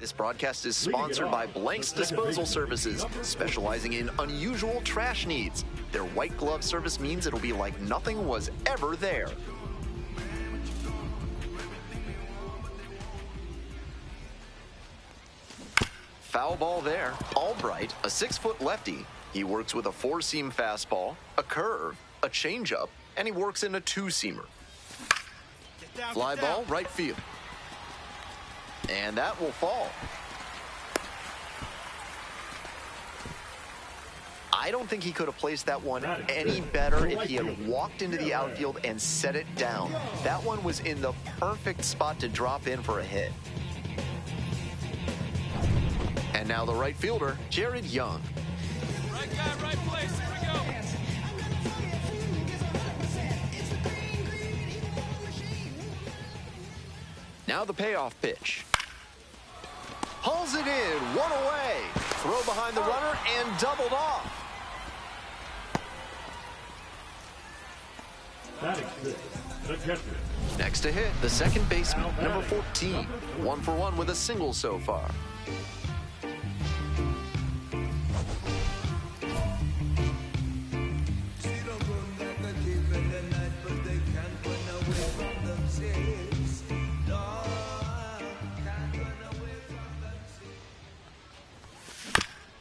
This broadcast is sponsored by Blank's Disposal Services, specializing in unusual trash needs. Their white glove service means it'll be like nothing was ever there. Foul ball there. Albright, a 6-foot lefty. He works with a 4-seam fastball, a curve, a changeup, and he works in a 2-seamer. Fly ball, right field. And that will fall. I don't think he could have placed that one any better if he had walked into the outfield and set it down. That one was in the perfect spot to drop in for a hit. And now the right fielder, Jared Young. Right guy, right place. Here we go. Now the payoff pitch. Hauls it in, one away. Throw behind the runner and doubled off. Next to hit, the second baseman, number 14. 1 for 1 with a single so far.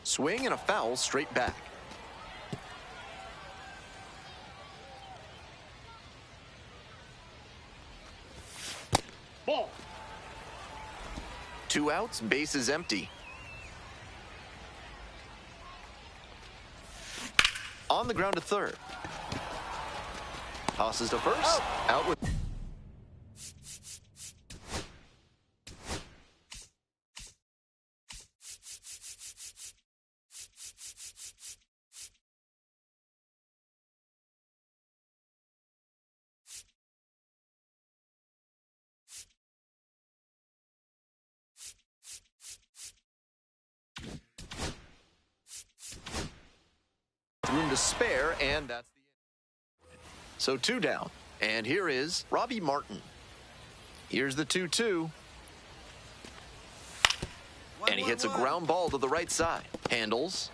Swing and a foul straight back. Ball. 2 outs, base is empty. On the ground to third. Tosses to first. Out with. Room to spare, and that's the end. So 2 down, and here is Robbie Martin. Here's the 2-2. And he hits a ground ball to the right side. Handles.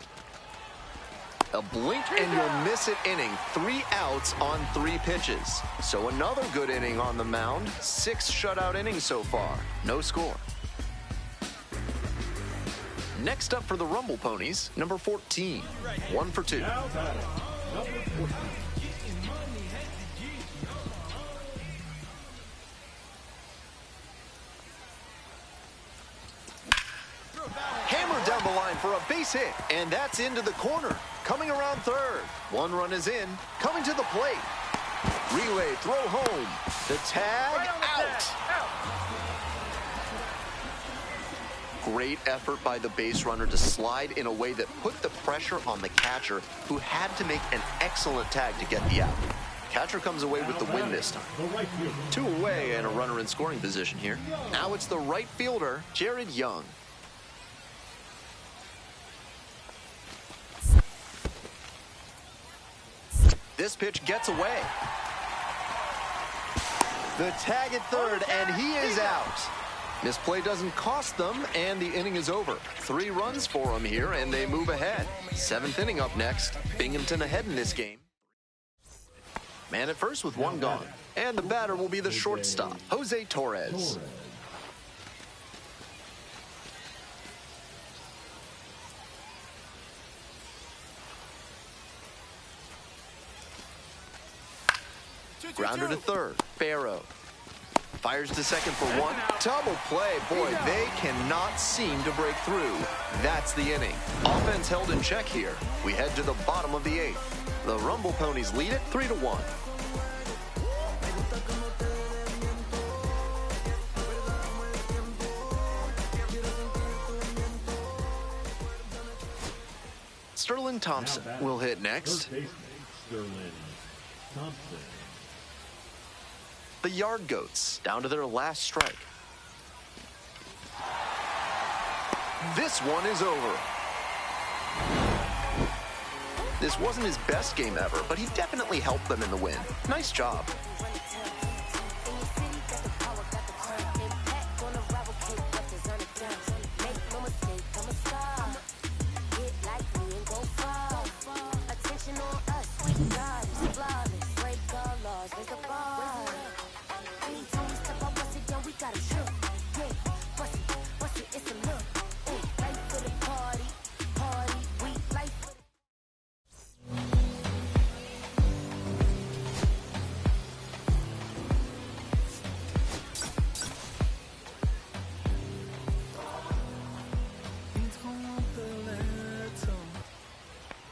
A blink and you'll miss it inning. 3 outs on 3 pitches. So another good inning on the mound. 6 shutout innings so far. No score. Next up for the Rumble Ponies, number 14. 1 for 2. Hammered down the line for a base hit, and that's into the corner. Coming around third. 1 run is in. Coming to the plate. Relay, throw home. The tag, out. Great effort by the base runner to slide in a way that put the pressure on the catcher, who had to make an excellent tag to get the out. Catcher comes away with the win this time. 2 away and a runner in scoring position here. Now it's the right fielder, Jared Young. This pitch gets away. The tag at third, and he is out. Misplay doesn't cost them, and the inning is over. 3 runs for them here, and they move ahead. 7th inning up next. Binghamton ahead in this game. Man at first with 1 gone. And the batter will be the shortstop, Jose Torres. Grounder to third, Barrow. Fires to second for 1. Double play. Boy, they cannot seem to break through. That's the inning. Offense held in check here. We head to the bottom of the 8th. The Rumble Ponies lead it 3-1. Sterling Thompson will hit next. The Yard Goats down to their last strike. This one is over. This wasn't his best game ever, but he definitely helped them in the win. Nice job.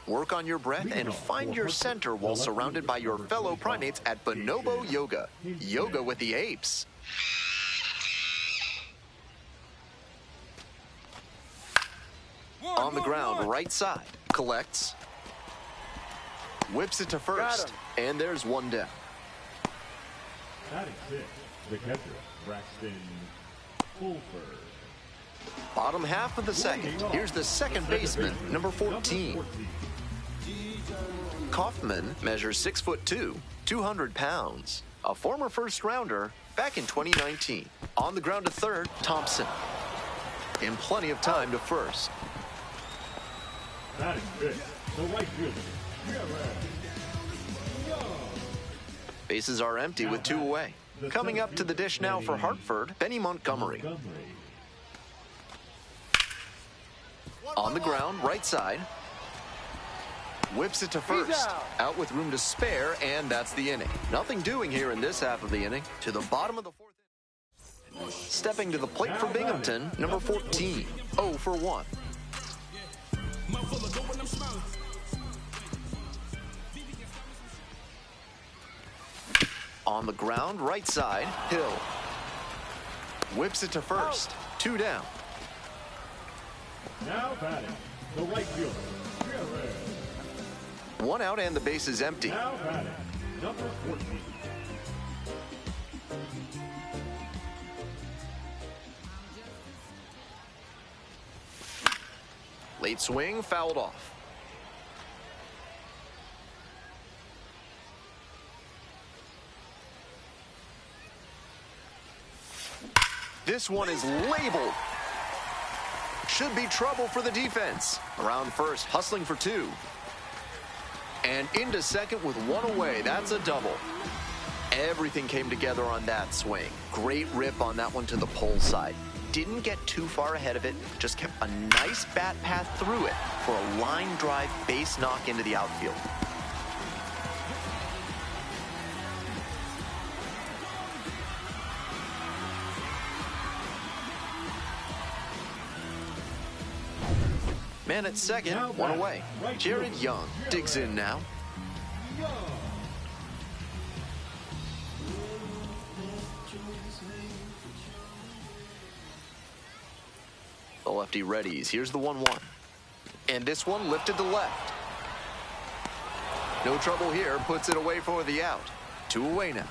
Work on your breath and find your center while surrounded by your fellow primates at Bonobo Yoga. Yoga with the apes. On the ground, right side. Collects. Whips it to first. And there's one down. Batting six, the catcher, Braxton Fulford. Bottom half of the second. Here's the second baseman, number 14. Kaufman measures 6'2", 200 pounds. A former first rounder back in 2019. On the ground to third, Thompson. In plenty of time to first. Batting fifth, the right fielder, Bases are empty with 2 away. Coming up to the dish now for Hartford, Benny Montgomery. On the ground, right side. Whips it to first. Out with room to spare, and that's the inning. Nothing doing here in this half of the inning. To the bottom of the fourth inning. Stepping to the plate for Binghamton, number 14. 0 for 1. On the ground, right side, Hill. Whips it to first. 2 down. Now batting, the right fielder, 1 out and the base is empty. Now batting, number 14. Late swing, fouled off. This one is labeled. Should be trouble for the defense. Around first, hustling for 2. And into second with 1 away. That's a double. Everything came together on that swing. Great rip on that one to the pole side. Didn't get too far ahead of it. Just kept a nice bat path through it for a line drive base knock into the outfield. Man at second, 1 away. Jared Young digs in now. The lefty readies. Here's the 1-1. And this one lifted to left. No trouble here. Puts it away for the out. 2 away now.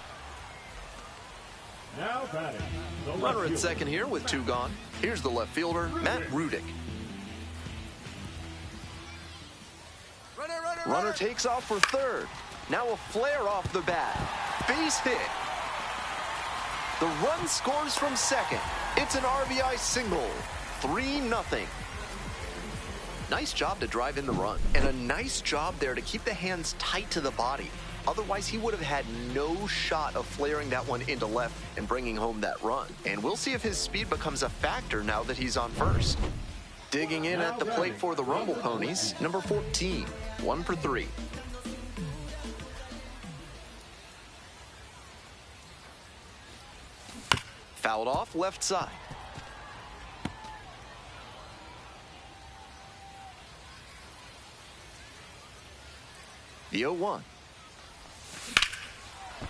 Now batting, the Runner at second here with 2 gone. Here's the left fielder, Matt Rudick. Runner takes off for third. Now a flare off the bat. Base hit. The run scores from second. It's an RBI single. 3-0. Nice job to drive in the run. And a nice job there to keep the hands tight to the body. Otherwise, he would have had no shot of flaring that one into left and bringing home that run. And we'll see if his speed becomes a factor now that he's on first. Digging in at the plate for the Rumble Ponies, number 14. 1 for 3. Fouled off left side. The 0-1.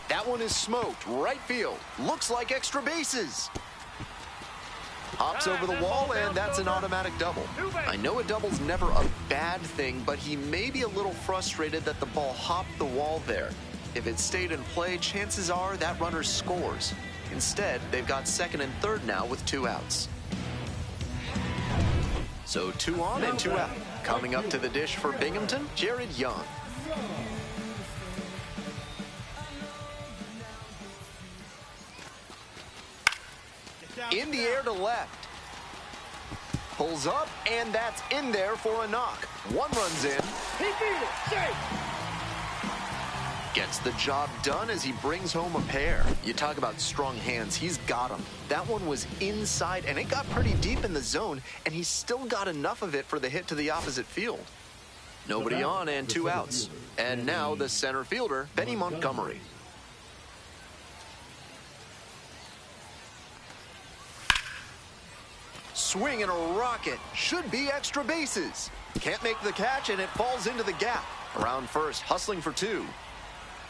That one is smoked. Right field. Looks like extra bases. Hops over the wall, and that's an automatic double. I know a double's never a bad thing, but he may be a little frustrated that the ball hopped the wall there. If it stayed in play, chances are that runner scores. Instead, they've got second and third now with 2 outs. So 2 on and 2 out. Coming up to the dish for Binghamton, Jared Young. In the air to left. Pulls up, and that's in there for a knock. 1 run's in. He beat it. Safe. Gets the job done as he brings home a pair. You talk about strong hands, he's got them. That one was inside, and it got pretty deep in the zone, and he still got enough of it for the hit to the opposite field. Nobody on and 2 outs. And now the center fielder, Benny Montgomery. swing and a rocket. Should be extra bases. Can't make the catch, and it falls into the gap. Around first, hustling for two.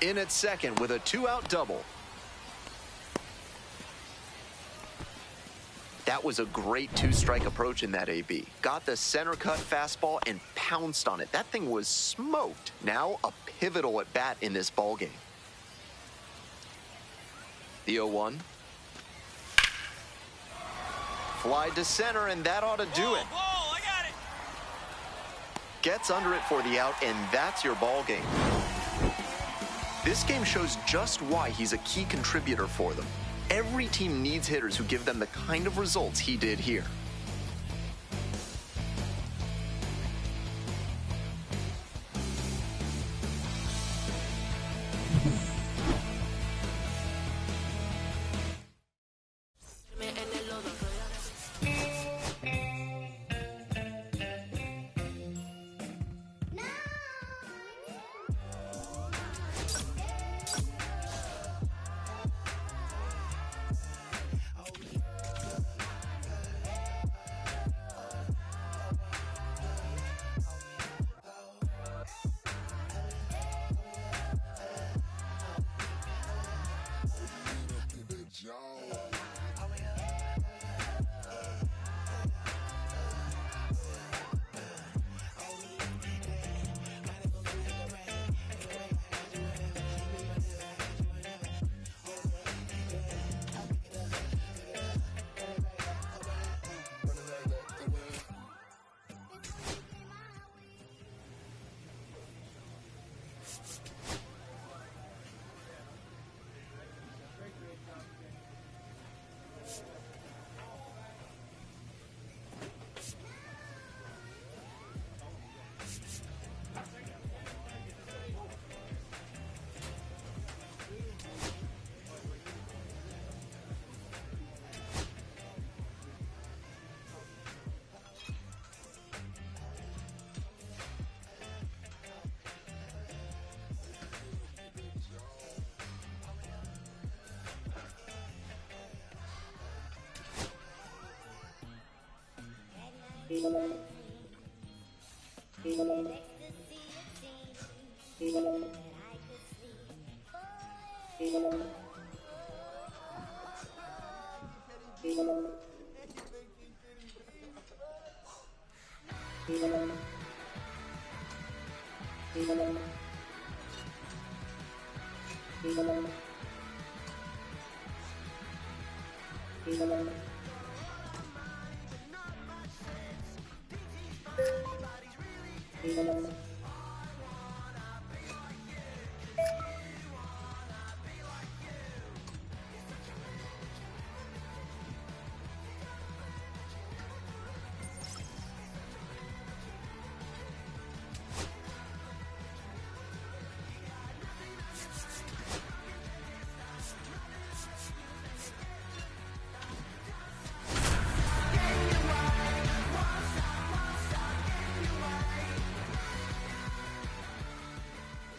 In at second with a two-out double. That was a great two-strike approach in that AB. Got the center cut fastball and pounced on it. That thing was smoked. Now a pivotal at bat in this ballgame. The 0-1. Fly to center, and that ought to do it. Ball, I got it. Gets under it for the out, and that's your ballgame. This game shows just why he's a key contributor for them. Every team needs hitters who give them the kind of results he did here.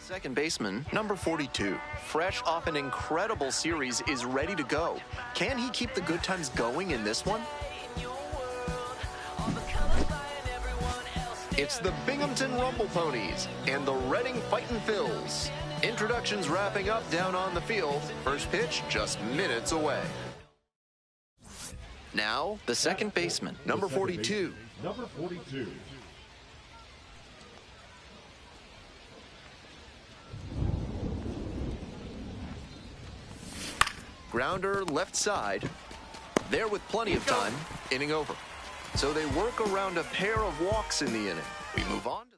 Second baseman, number 42, fresh off an incredible series, is ready to go. Can he keep the good times going in this one? It's the Binghamton Rumble Ponies and the Reading Fightin' Phils. Introductions wrapping up down on the field. First pitch just minutes away. Now, the second baseman, number 42. Number 42. Grounder left side. There with plenty of time. Inning over. So they work around a pair of walks in the inning. We move on to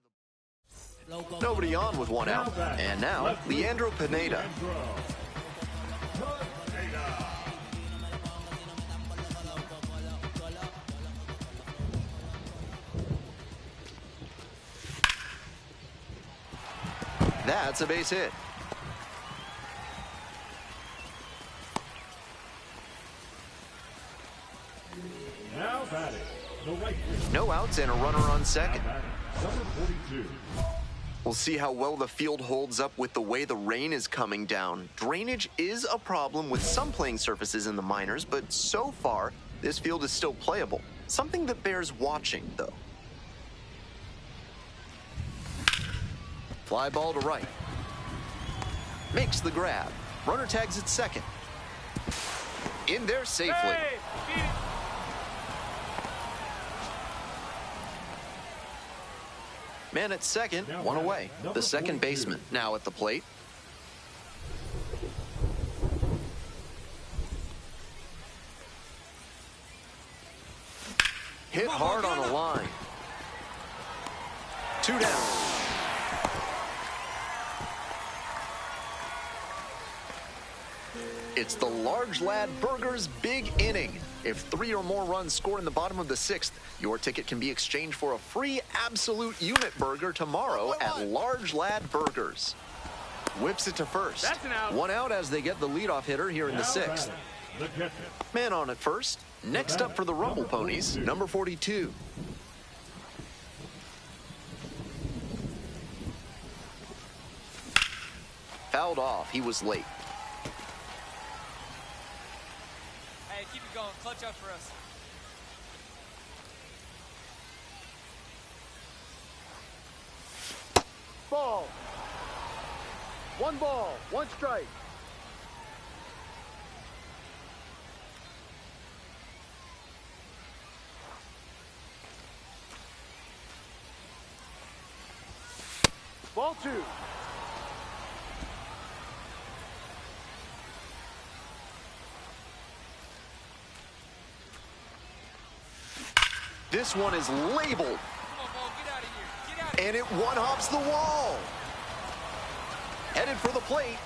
the... Nobody on with one out. And now, Leandro Pineda. That's a base hit. Now batting, the right field. No outs and a runner on second. Number 42. We'll see how well the field holds up with the way the rain is coming down. Drainage is a problem with some playing surfaces in the minors, but so far, This field is still playable. Something that bears watching, though. Fly ball to right. Makes the grab. Runner tags at second. In there safely. Hey, beat it. Man at second, one away. The second baseman now at the plate. Hit hard on a line. 2 down. It's the large lad burger's big inning. If 3 or more runs score in the bottom of the 6th, your ticket can be exchanged for a free absolute unit burger tomorrow at Large Lad Burgers. Whips it to first. That's an out. 1 out as they get the leadoff hitter here in the 6th. Man on at first. Next up for the Rumble Ponies, number 42. Fouled off. He was late. Hey, keep it going. Clutch up for us. Ball. 1 ball, 1 strike. Ball 2. This one is labeled. Come on, ball. Get out of here. Get out of here. And it one-hops the wall. Headed for the plate.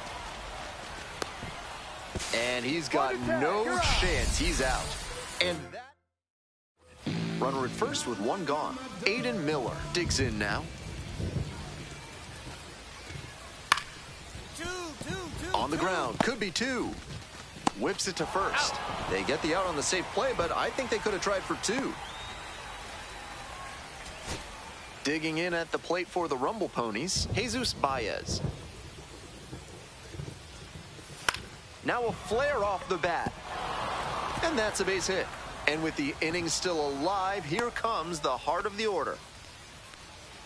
And he's got no chance. He's out. And that... Runner at first with 1 gone. Aiden Miller digs in now. Two. On the ground. Could be 2. Whips it to first. They get the out on the safe play, but I think they could have tried for 2. Digging in at the plate for the Rumble Ponies, Jesus Baez. Now a flare off the bat. And that's a base hit. And with the inning still alive, here comes the heart of the order.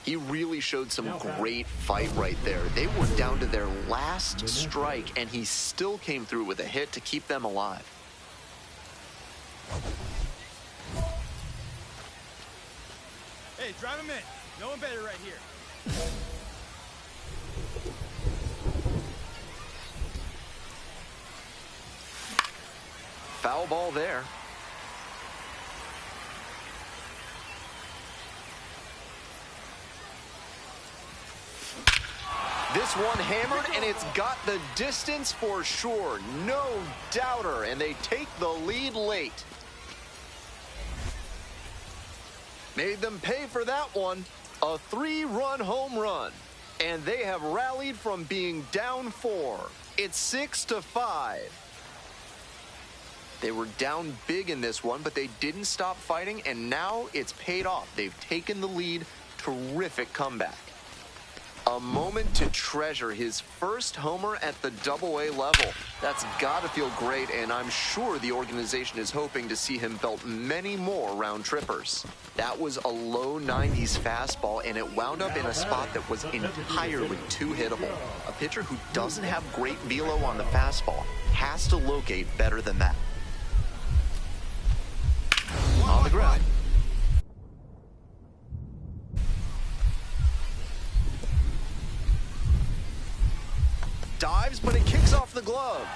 He really showed some great fight right there. They were down to their last strike, and he still came through with a hit to keep them alive. Hey, drive him in. No one better right here. Foul ball there. This one hammered, and it's got the distance for sure. No doubter, and they take the lead late. Made them pay for that one. A 3-run home run. And they have rallied from being down 4. It's 6-5. They were down big in this one, but they didn't stop fighting, and now it's paid off. They've taken the lead. Terrific comeback. A moment to treasure, his first homer at the Double-A level. That's got to feel great, and I'm sure the organization is hoping to see him belt many more round trippers. That was a low 90s fastball, and it wound up in a spot that was entirely too hittable. A pitcher who doesn't have great velo on the fastball has to locate better than that. On the ground. Dives, but it kicks off the glove.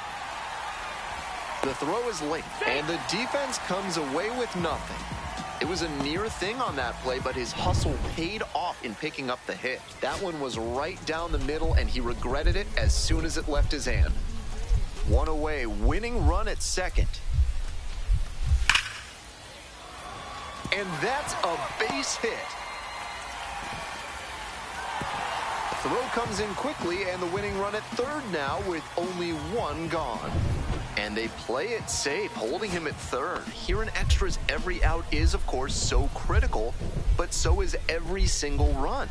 The throw is late, and the defense comes away with nothing. It was a near thing on that play, but his hustle paid off in picking up the hit. That one was right down the middle, and he regretted it as soon as it left his hand. 1 away, winning run at second. And that's a base hit. Throw comes in quickly, and the winning run at third now with only 1 gone. And they play it safe, holding him at third. Here in extras, every out is, of course, so critical, but so is every single run.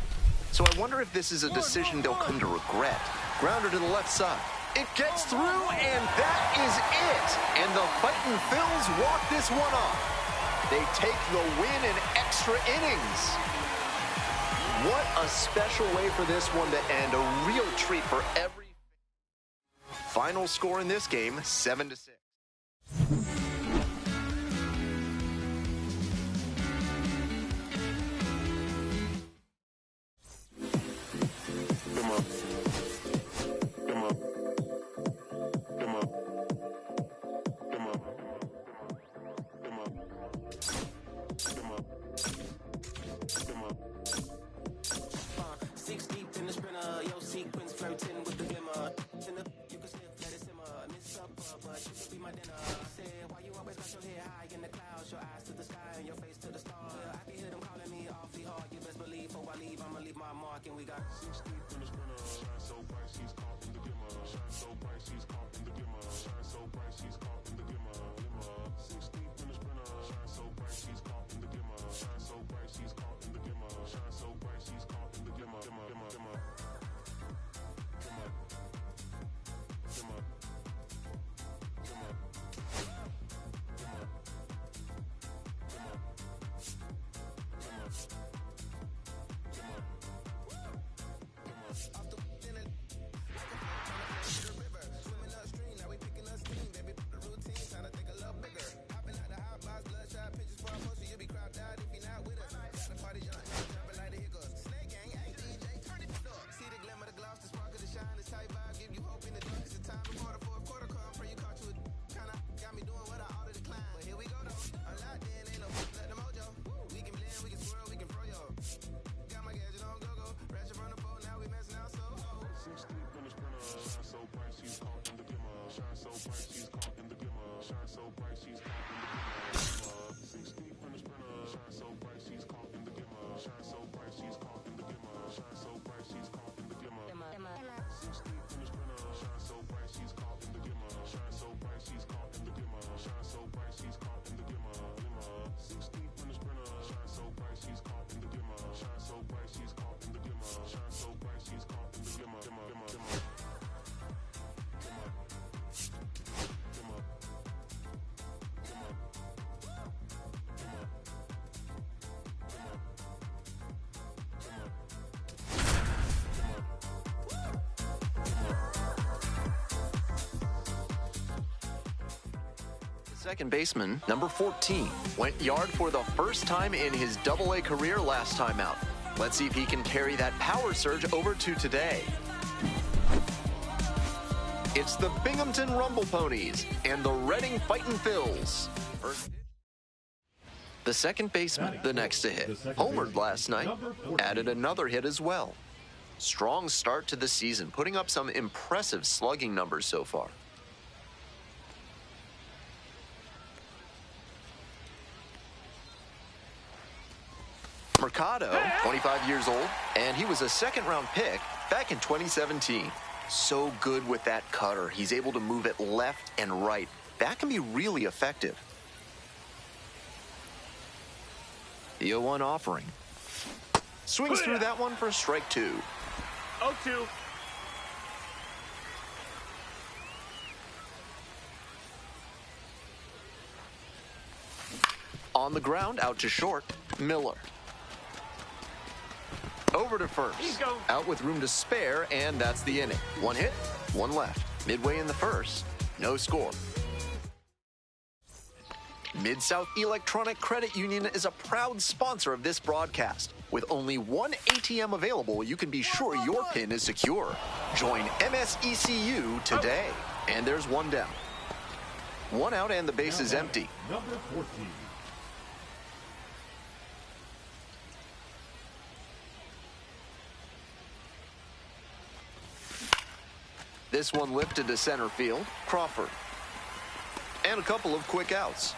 So I wonder if this is a decision they'll come to regret. Grounder to the left side. It gets through, and that is it. And the Fightin' Phils walk this one off. They take the win in extra innings. What a special way for this one to end. A real treat for every. Final score in this game, 7-6. Second baseman, number 14, went yard for the first time in his AA career last time out. Let's see if he can carry that power surge over to today. It's the Binghamton Rumble Ponies and the Reading Fightin' Phils. The second baseman, the next to hit, homered last night, added another hit as well. Strong start to the season, putting up some impressive slugging numbers so far. Mercado, 25 years old, and he was a second-round pick back in 2017. So good with that cutter. He's able to move it left and right. That can be really effective. The 0-1 offering. Swings through that one for strike 2. 0-2. On the ground, out to short, Miller. Over to first. Out with room to spare, and that's the inning. One hit, one left. Midway in the first, no score. Mid-South Electronic Credit Union is a proud sponsor of this broadcast. With only one ATM available, you can be sure your PIN is secure. Join MSECU today. And there's one down. One out and the base is empty. Number 14. This one lifted to center field, Crawford. And a couple of quick outs.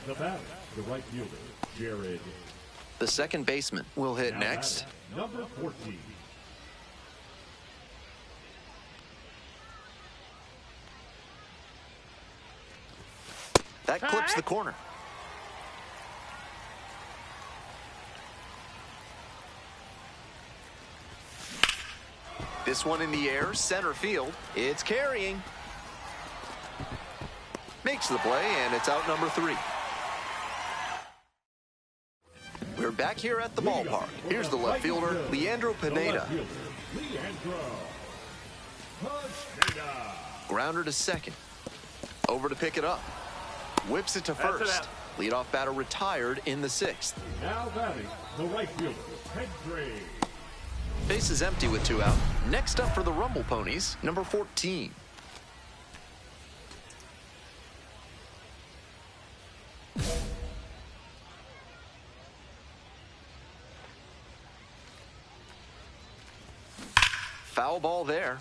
The batter, the right fielder, Jared. The second baseman will hit next. Number 14. That clips the corner. This one in the air, center field. It's carrying. Makes the play, and it's out number 3. We're back here at the ballpark. Here's the left fielder, Leandro Pineda. Grounder to second. Over to pick it up. Whips it to first. Leadoff batter retired in the 6th. Now batting, the right fielder, Pedro. Base is empty with 2 out. Next up for the Rumble Ponies, number 14. Foul ball there.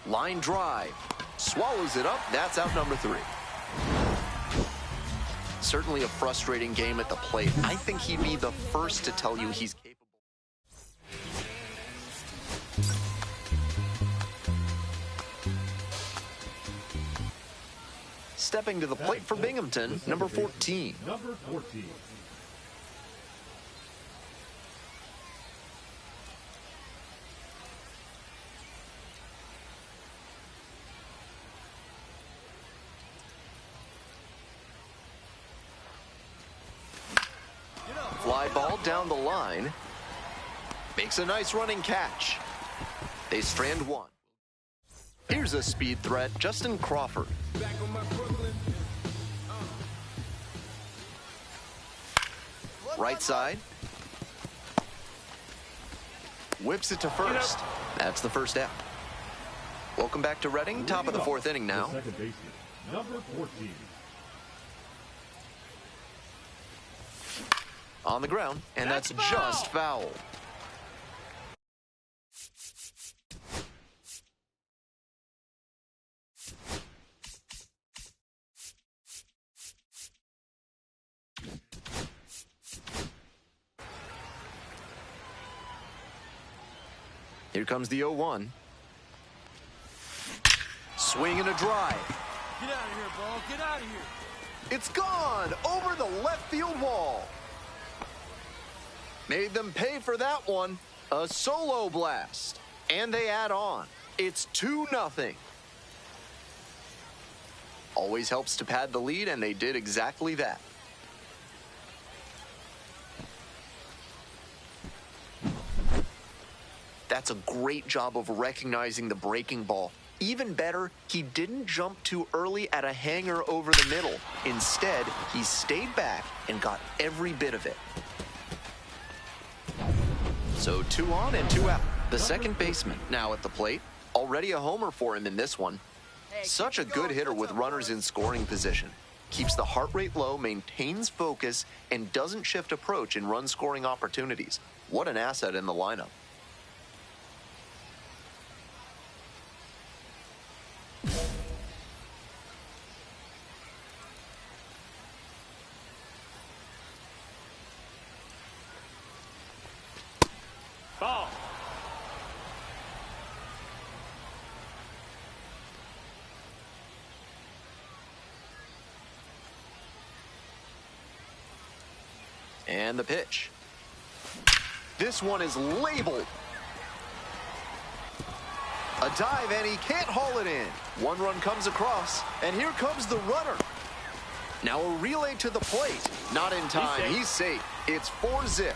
Line drive. Swallows it up. That's out number 3. Certainly a frustrating game at the plate. I think he'd be the first to tell you he's capable. Stepping to the plate for Binghamton, number 14. Number 14. Fly ball down the line. Makes a nice running catch. They strand 1. Here's a speed threat, Justin Crawford. Right side. Whips it to first. That's the first out. Welcome back to Reading. Top of the 4th inning now. Second baseman, number 14. On the ground, and that's just foul. Here comes the 0-1. Swing and a drive. Get out of here, ball. Get out of here. It's gone over the left field wall. Made them pay for that one. A solo blast. And they add on. It's 2-0. Always helps to pad the lead, and they did exactly that. That's a great job of recognizing the breaking ball. Even better, he didn't jump too early at a hanger over the middle. Instead, he stayed back and got every bit of it. So 2 on and 2 out. The second baseman now at the plate. Already a homer for him in this one. Such a good hitter with runners in scoring position. Keeps the heart rate low, maintains focus, and doesn't shift approach in run-scoring opportunities. What an asset in the lineup. Ball. And the pitch. This one is labeled. A dive, and he can't haul it in. 1 run comes across, and here comes the runner. Now a relay to the plate. Not in time. He's safe. It's 4-zip.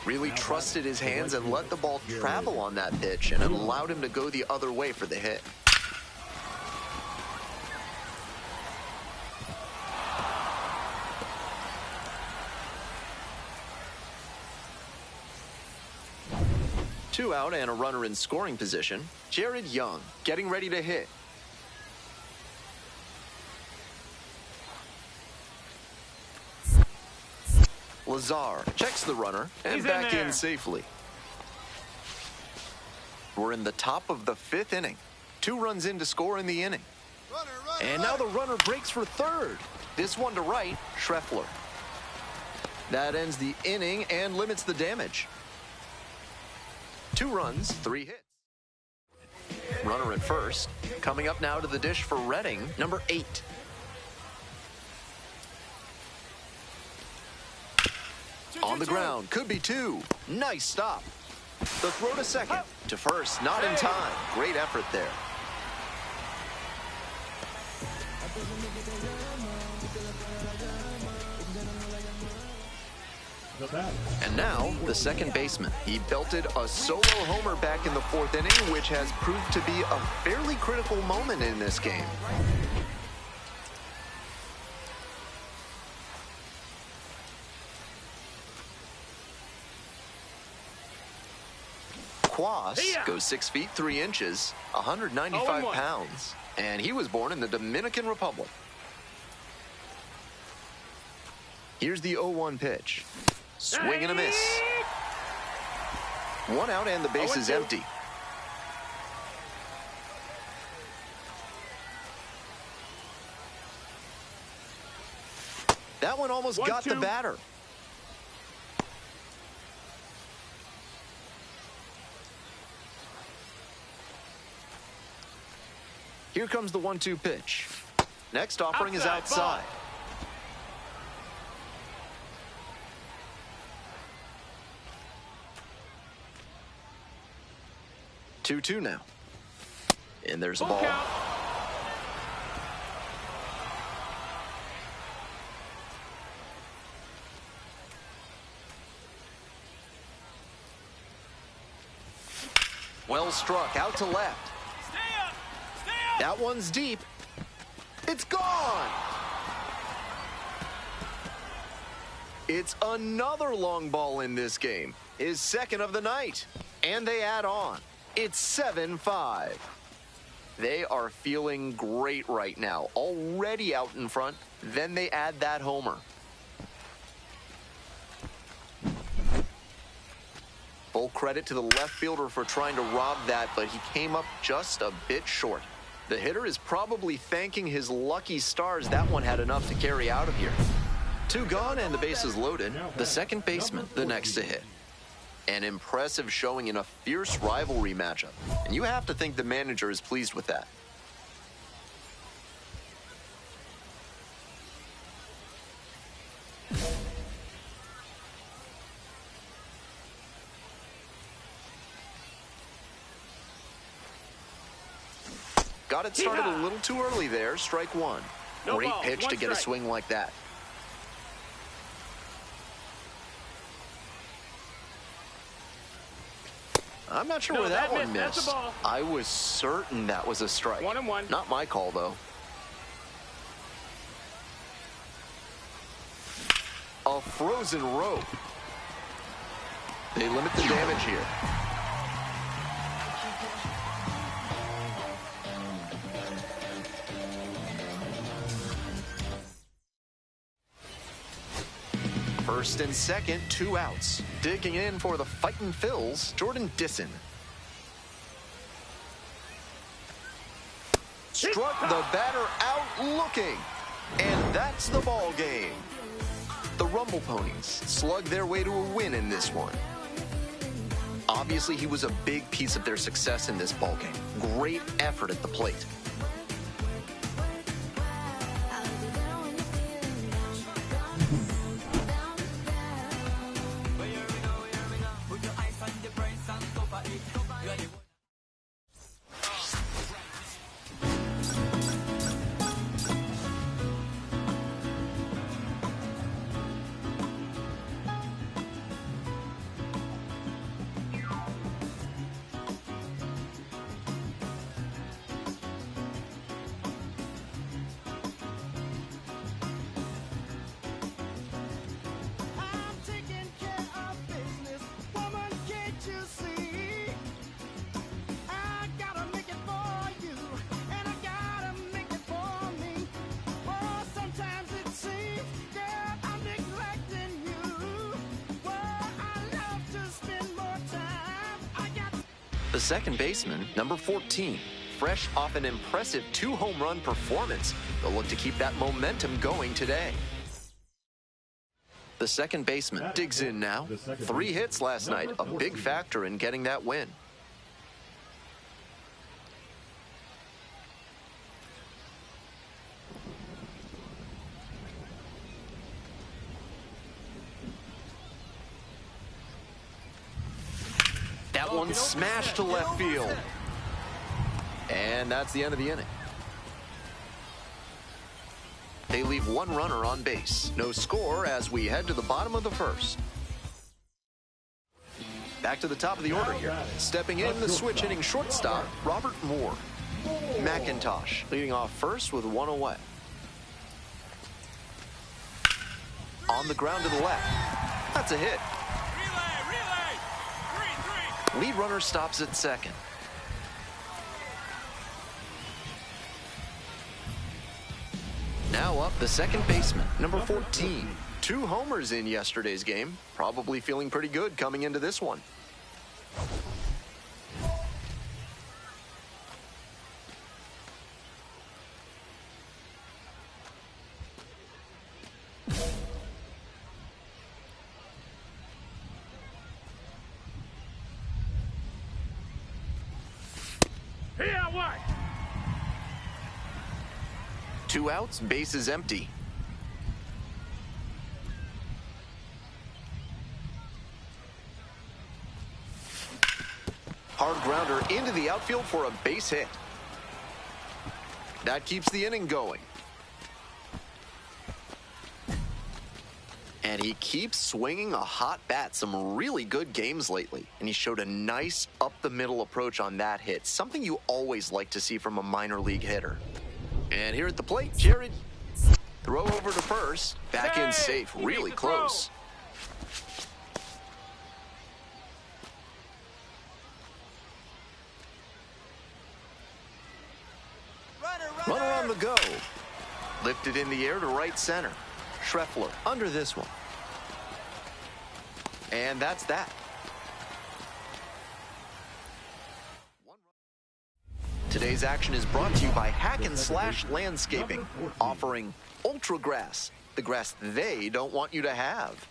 Really trusted his hands and let the ball travel on that pitch, and it allowed him to go the other way for the hit. Two out and a runner in scoring position. Jared Young getting ready to hit. Lazar checks the runner and back in safely. We're in the top of the 5th inning. 2 runs in to score in the inning. And now the runner breaks for third. This one to right, Schreffler. That ends the inning and limits the damage. 2 runs, 3 hits. Runner at first. Coming up now to the dish for Reading, number 8. On the ground, could be 2. Nice stop. The throw to second. To first, not in time. Great effort there. And now, the second baseman. He belted a solo homer back in the 4th inning, which has proved to be a fairly critical moment in this game. Quas goes 6 feet 3 inches, 195 pounds, and he was born in the Dominican Republic. Here's the 0-1 pitch. Swing and a miss. 1 out and the base is empty. That one almost got the batter. Here comes the 1-2 pitch. Next offering is outside. Ball. 2-2 now. And there's a ball. Count. Well struck, out to left. Stay up. Stay up. That one's deep. It's gone. It's another long ball in this game. His second of the night. And they add on. It's 7-5. They are feeling great right now. Already out in front. Then they add that homer. Full credit to the left fielder for trying to rob that, but he came up just a bit short. The hitter is probably thanking his lucky stars that one had enough to carry out of here. 2 gone and the bases loaded. The second baseman, the next to hit. An impressive showing in a fierce rivalry matchup. And you have to think the manager is pleased with that. Got it started a little too early there. Strike 1. Great pitch to get a swing like that. I'm not sure where that one missed. I was certain that was a strike. 1-1. Not my call, though. A frozen rope. They limit the damage here. First and second, 2 outs. Digging in for the Fightin' Phils, Jordan Disson. Struck the batter out looking. And that's the ball game. The Rumble Ponies slugged their way to a win in this one. Obviously, he was a big piece of their success in this ball game. Great effort at the plate. The second baseman, number 14, fresh off an impressive 2-home run performance. They'll look to keep that momentum going today. The second baseman digs in now. 3 hits last night, a big factor in getting that win. That one smashed to left field. And that's the end of the inning. They leave one runner on base. No score as we head to the bottom of the first. Back to the top of the order here. Stepping in, the switch hitting shortstop, Robert Moore. McIntosh leading off first with one away. On the ground to the left. That's a hit. Relay. 3-3. Lead runner stops at second. Now up the second baseman, number 14. 2 homers in yesterday's game. Probably feeling pretty good coming into this one. Here, what? 2 outs, bases empty. Hard grounder into the outfield for a base hit. That keeps the inning going. And he keeps swinging a hot bat. Some really good games lately. And he showed a nice up-the-middle approach on that hit. Something you always like to see from a minor league hitter. And here at the plate, Jared. Throw over to first. Back in safe. Really close. Runner on the go. Lifted in the air to right center. Schreffler under this one. And that's that. Today's action is brought to you by Hack and Slash Landscaping, offering Ultra Grass, the grass they don't want you to have.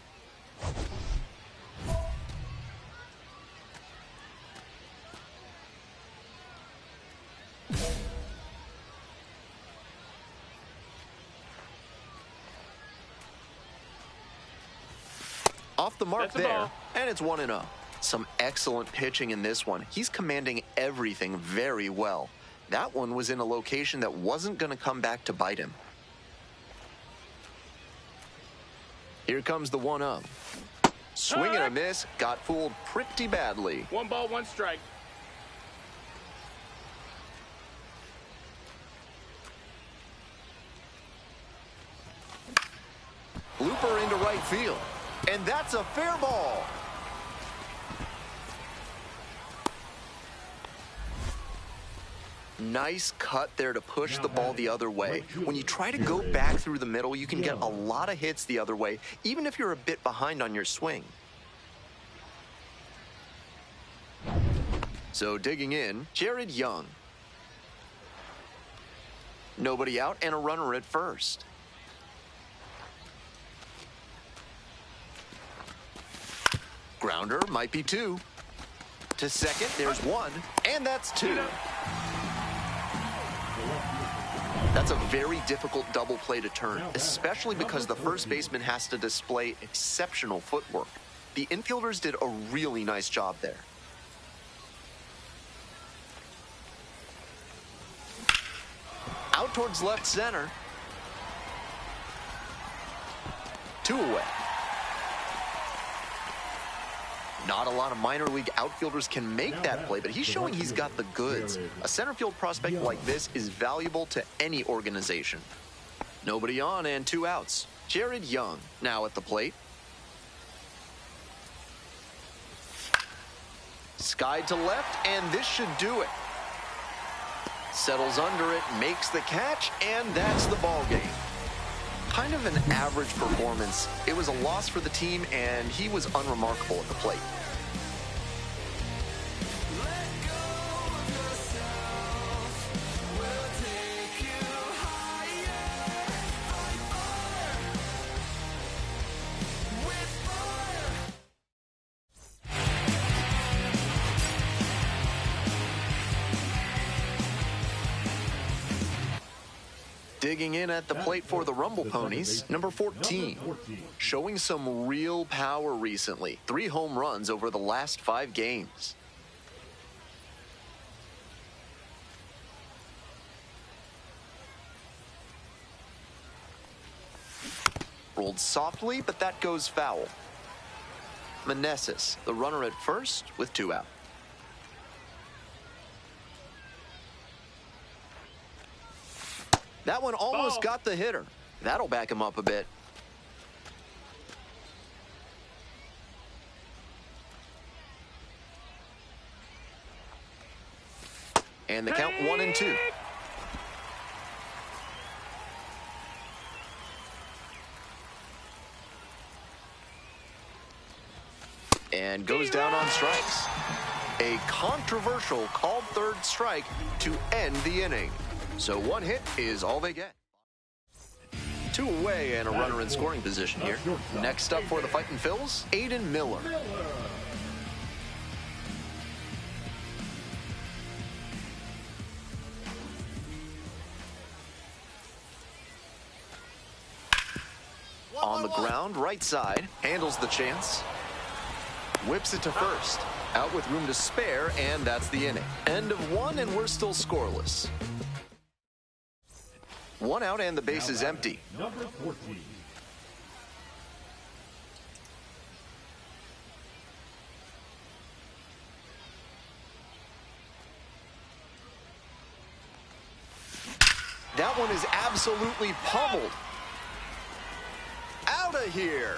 Off the mark there, and it's 1-0. Some excellent pitching in this one. He's commanding everything very well. That one was in a location that wasn't going to come back to bite him. Here comes the 1-0. Swing and a miss, got fooled pretty badly. 1 ball, 1 strike. Looper into right field. And that's a fair ball. Nice cut there to push the ball the other way. When you try to go back through the middle, you can get a lot of hits the other way, even if you're a bit behind on your swing. So digging in, Jared Young. Nobody out and a runner at first. Grounder might be 2. To second, there's 1, and that's 2. That's a very difficult double play to turn, especially because the first baseman has to display exceptional footwork. The infielders did a really nice job there. Out towards left center. 2 away. Not a lot of minor league outfielders can make that play, but he's showing he's got the goods. A center field prospect like this is valuable to any organization. Nobody on and 2 outs. Jared Young now at the plate. Skied to left, and this should do it. Settles under it, makes the catch, and that's the ball game. Kind of an average performance. It was a loss for the team, and he was unremarkable at the plate. Digging in at the plate for the Rumble Ponies, number 14. Showing some real power recently. 3 home runs over the last 5 games. Rolled softly, but that goes foul. Meneses, the runner at first with 2 out. That one almost got the hitter. That'll back him up a bit. And the count 1-2. And goes down on strikes. A controversial called third strike to end the inning. So 1 hit is all they get. 2 away and a runner in scoring position here. Next up for the Fightin' Phils, Aiden Miller. On the ground, right side, handles the chance. Whips it to first. Out with room to spare, and that's the inning. End of 1, and we're still scoreless. 1 out, and the base is empty. Number 14. That one is absolutely pummeled. Out of here.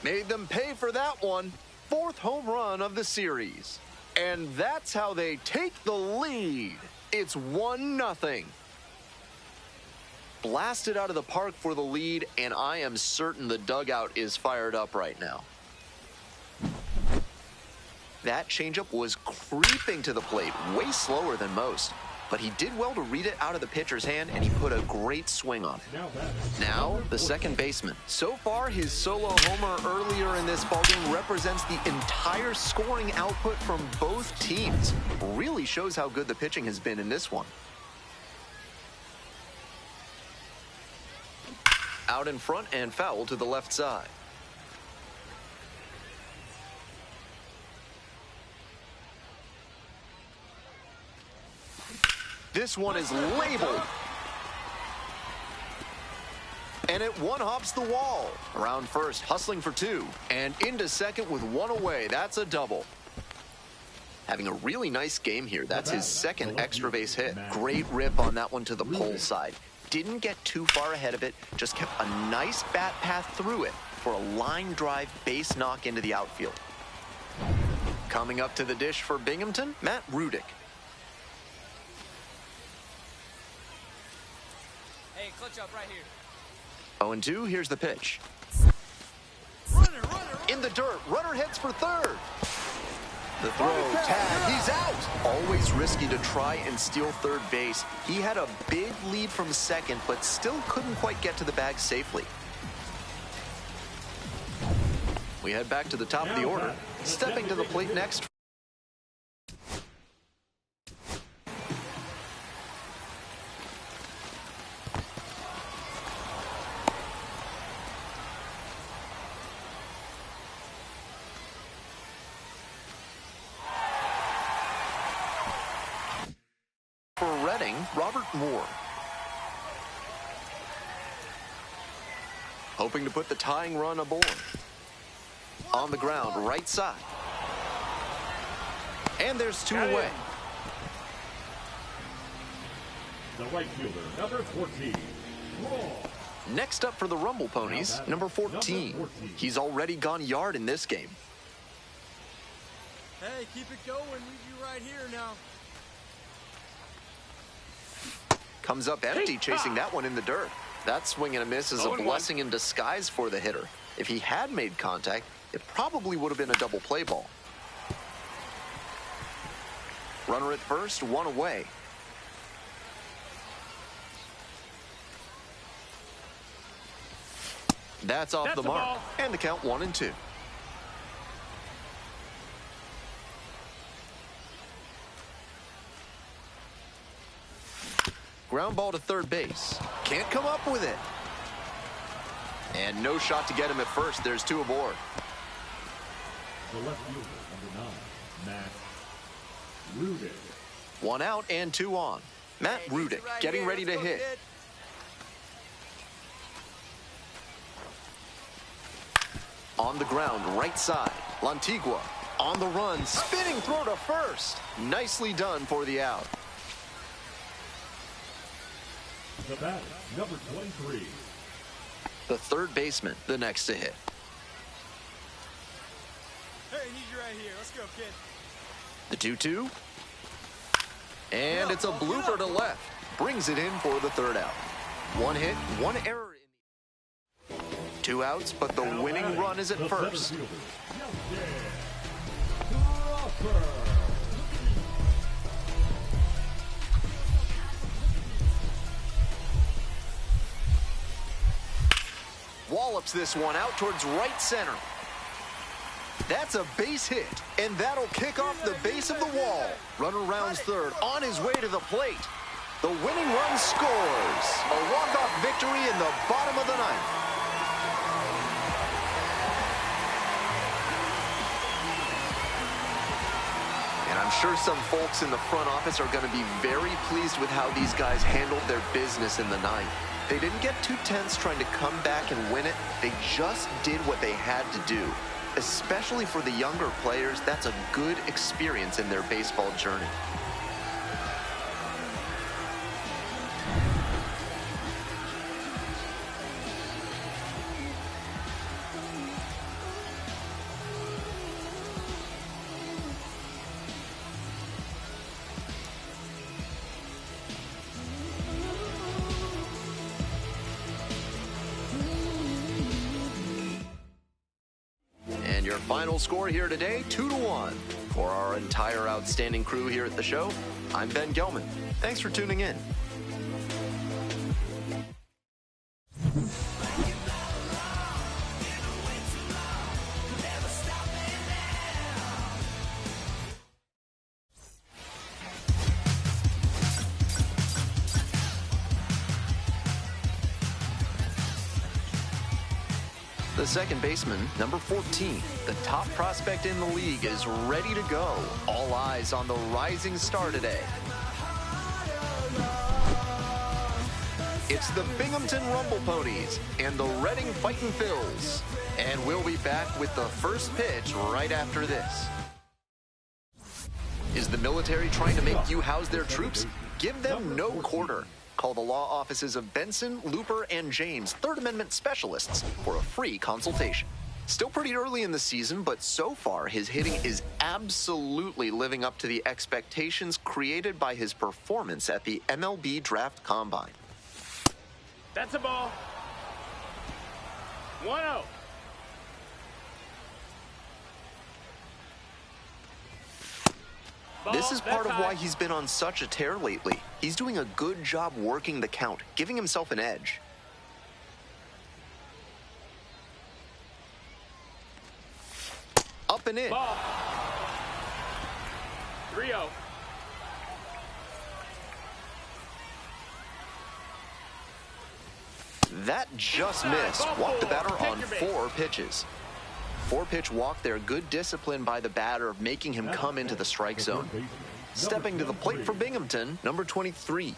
Made them pay for that one. 4th home run of the series. And that's how they take the lead. It's 1-0. Blasted out of the park for the lead, and I am certain the dugout is fired up right now. That changeup was creeping to the plate, way slower than most. But he did well to read it out of the pitcher's hand, and he put a great swing on it. Now, the second baseman. So far, his solo homer earlier in this ballgame represents the entire scoring output from both teams. Really shows how good the pitching has been in this one. Out in front and foul to the left side. This one is labeled. And it one-hops the wall. Around first, hustling for 2. And into second with 1 away. That's a double. Having a really nice game here. That's his 2nd extra base hit. Great rip on that one to the pole side. Didn't get too far ahead of it. Just kept a nice bat path through it for a line drive base knock into the outfield. Coming up to the dish for Binghamton, Matt Rudick. Hey, clutch up right here. 0-2, here's the pitch. Runner. In the dirt, runner heads for third. The throw, tag, he's out. Always risky to try and steal third base. He had a big lead from second, but still couldn't quite get to the bag safely. We head back to the top of the order. Stepping to the plate next. Robert Moore. Hoping to put the tying run aboard. On the ground, right side. And there's 2 away. The right fielder, number 14. Next up for the Rumble Ponies, number 14. He's already gone yard in this game. Hey, keep it going. Leave you right here now. Comes up empty, chasing that one in the dirt. That swing and a miss is a blessing in disguise for the hitter. If he had made contact, it probably would have been a double play ball. Runner at first, 1 away. That's off the mark, and the count 1-2. Ground ball to third base. Can't come up with it. And no shot to get him at first. There's 2 aboard. The left fielder, number 9, Matt Rudick. 1 out and 2 on. Matt Rudick getting ready to hit. On the ground, right side. Lantigua on the run, spinning throw to first. Nicely done for the out. The batter, number 23. The third baseman, the next to hit. Hey, I need you right here. Let's go, kid. The 2-2. And it's a blooper to left. Brings it in for the third out. One hit, one error. Two outs, but the winning run is at first. Wallops this one out towards right center. That's a base hit, and that'll kick off the base of the wall. Runner rounds third, on his way to the plate. The winning run scores. A walk-off victory in the bottom of the ninth. And I'm sure some folks in the front office are going to be very pleased with how these guys handled their business in the ninth. They didn't get too tense trying to come back and win it. They just did what they had to do. Especially for the younger players, that's a good experience in their baseball journey. Your final score here today, 2-1. For our entire outstanding crew here at the show, I'm Ben Gelman. Thanks for tuning in. The second baseman, number 14, the top prospect in the league, is ready to go. All eyes on the rising star today. It's the Binghamton Rumble Ponies and the Reading Fightin' Phils. And we'll be back with the first pitch right after this. Is the military trying to make you house their troops? Give them no quarter. Call the law offices of Benson, Looper, and James, Third Amendment specialists, for a free consultation. Still pretty early in the season, but so far his hitting is absolutely living up to the expectations created by his performance at the MLB Draft Combine. That's a ball. 1-0. This is part of why he's been on such a tear lately. He's doing a good job working the count, giving himself an edge. Up and in. Ball. 3-0. That just missed. Walked the batter on 4 pitches. 4-pitch walk there. Good discipline by the batter, making him come into the strike zone. Stepping to the plate for Binghamton, number 23.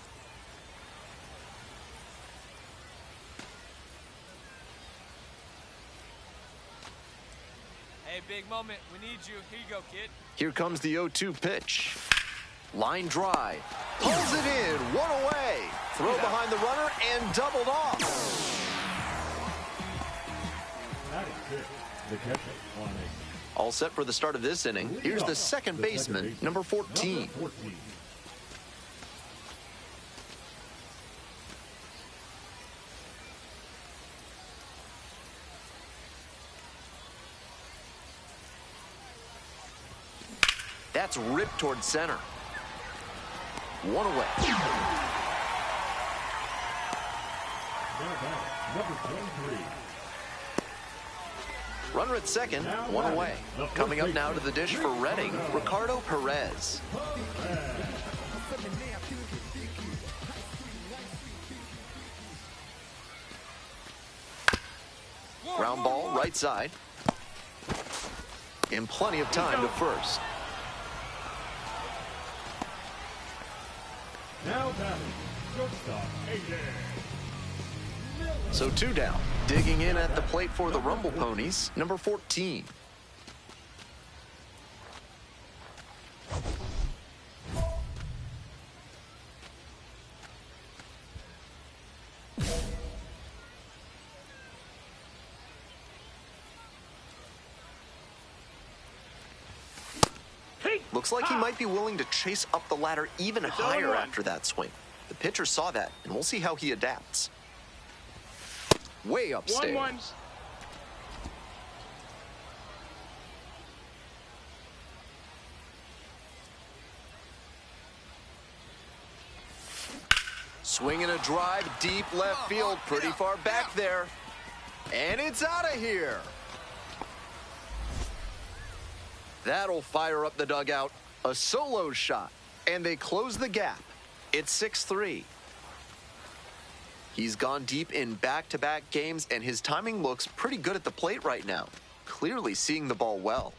Hey, big moment. We need you. Here you go, kid. Here comes the 0-2 pitch. Line drive. Pulls it in. One away. Throw behind the runner and doubled off. That is it. The catcher on All set for the start of this inning. Here's the second baseman, number 14. That's ripped toward center. One away. Now back, number 23. Runner at second, one away. Coming up now to the dish for Reading, Ricardo Perez. Ground ball, right side. And plenty of time to first. Now batting, shortstop, Aiden Miller. So 2 down. Digging in at the plate for the Rumble Ponies, number 14. Looks like he might be willing to chase up the ladder even higher after that swing. The pitcher saw that, and we'll see how he adapts. Way upstairs. 1-1. Swinging a drive deep left field, pretty far back there. And it's out of here. That'll fire up the dugout. A solo shot. And they close the gap. It's 6-3. He's gone deep in back-to-back games, and his timing looks pretty good at the plate right now. Clearly seeing the ball well.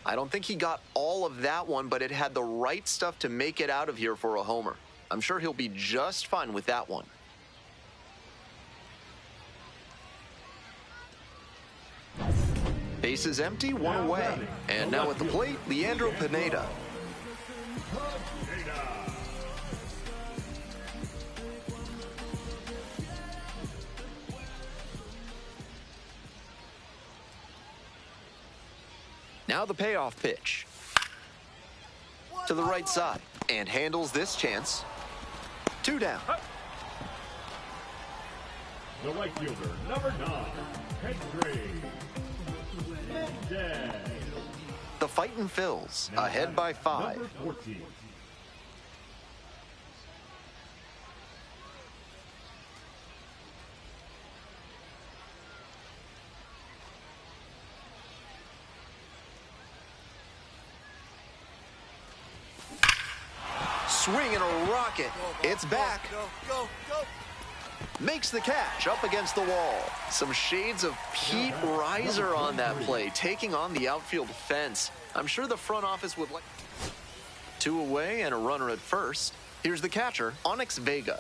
I don't think he got all of that one, but it had the right stuff to make it out of here for a homer. I'm sure he'll be just fine with that one. Base is empty, 1 away. And now at the plate, Leandro Pineda. Now the payoff pitch. To the right side. And handles this chance. 2 down. The right fielder, number 9, Henry. The fightin' Phils, ahead by 5. Number 14. Swing and a rocket. It's back. Makes the catch up against the wall. Some shades of Pete Reiser on that play, taking on the outfield fence. I'm sure the front office would like. 2 away and a runner at first. Here's the catcher, Onyx Vega.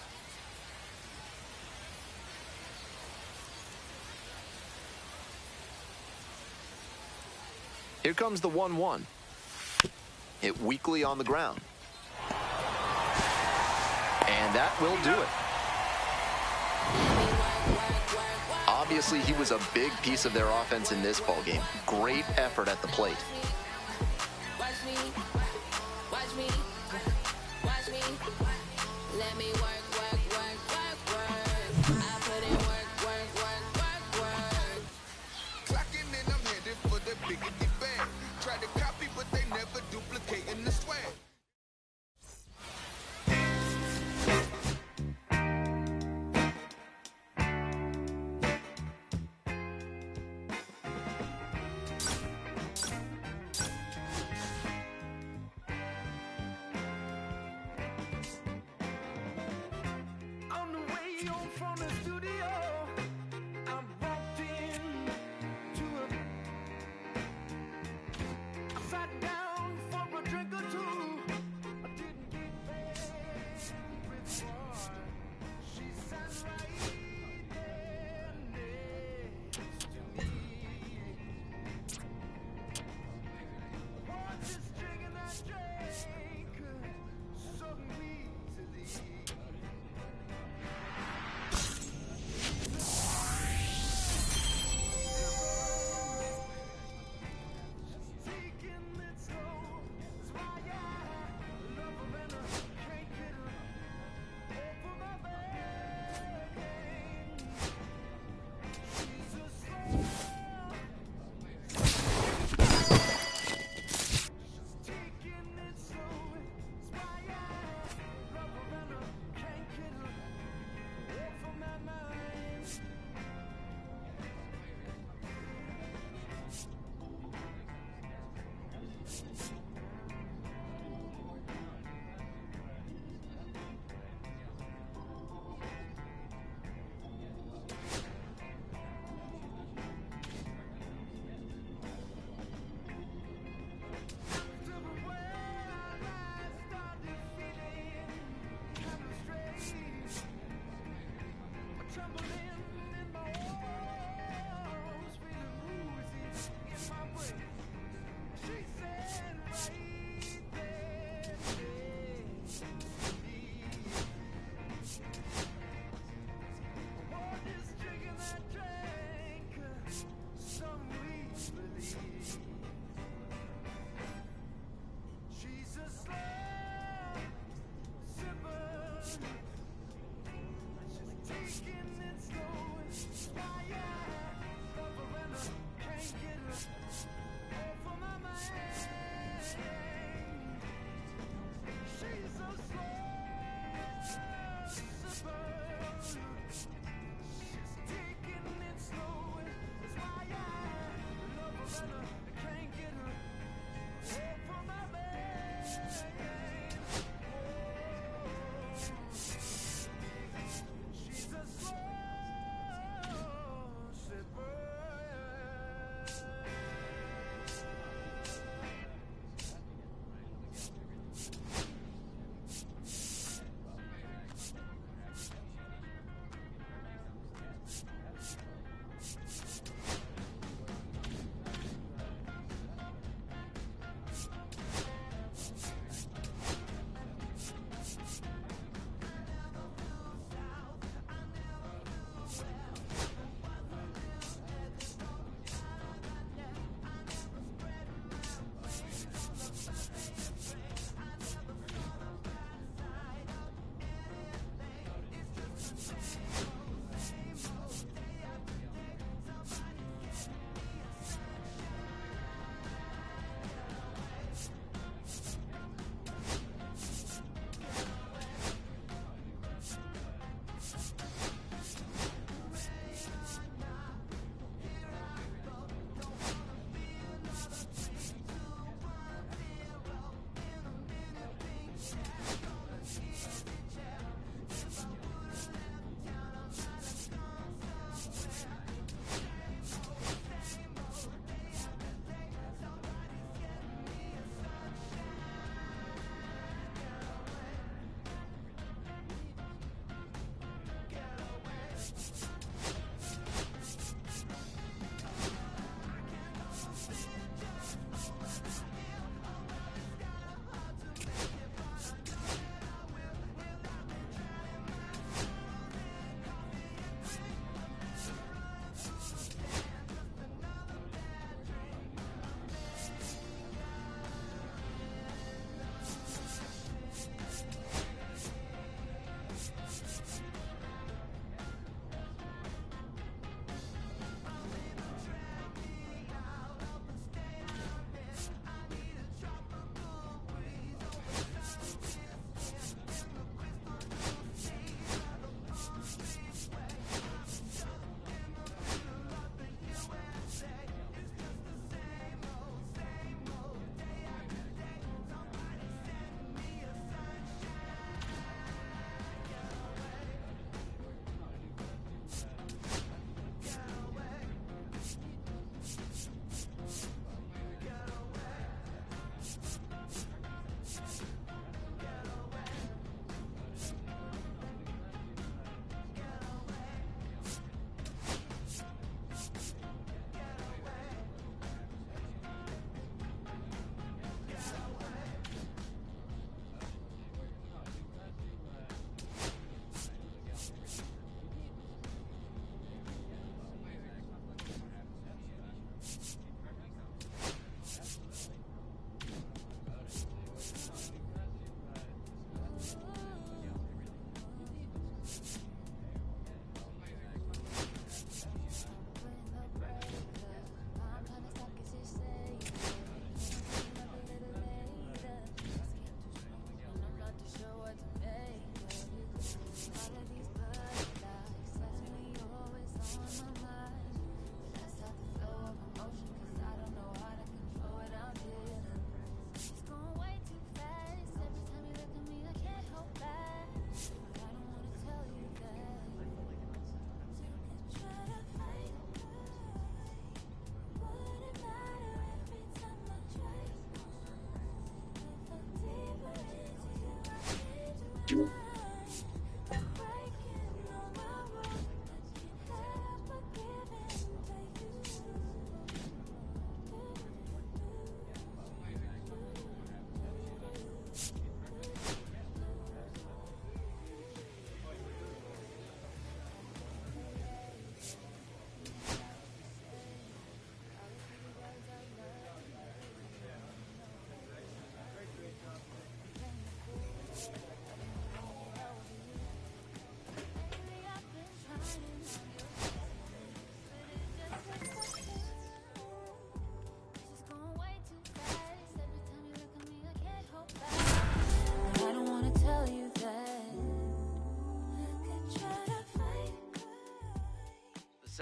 Here comes the 1-1. Hit weakly on the ground. And that will do it. Obviously, he was a big piece of their offense in this ballgame. Great effort at the plate.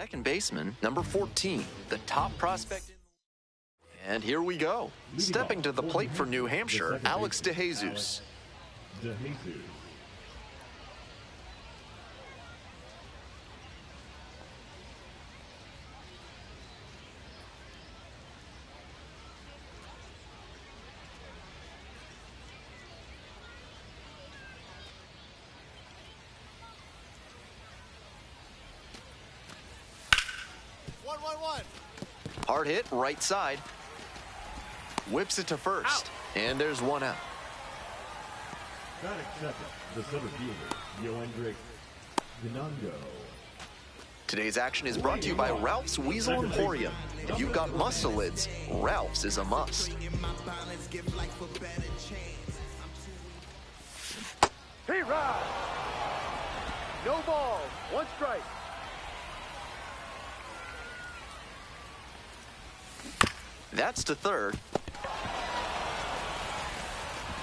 second baseman, number 14, the top prospect. And here we go. Stepping to the plate for New Hampshire, Alex DeJesus. DeJesus. Hard hit, right side. Whips it to first. And there's one out. Batting second, the center fielder, Yoendrick Dinango. Today's action is brought to you by Ralph's Weasel Emporium. If you've got mustelids, Ralph's is a must. Hey, Rob! No ball, one strike. That's to third.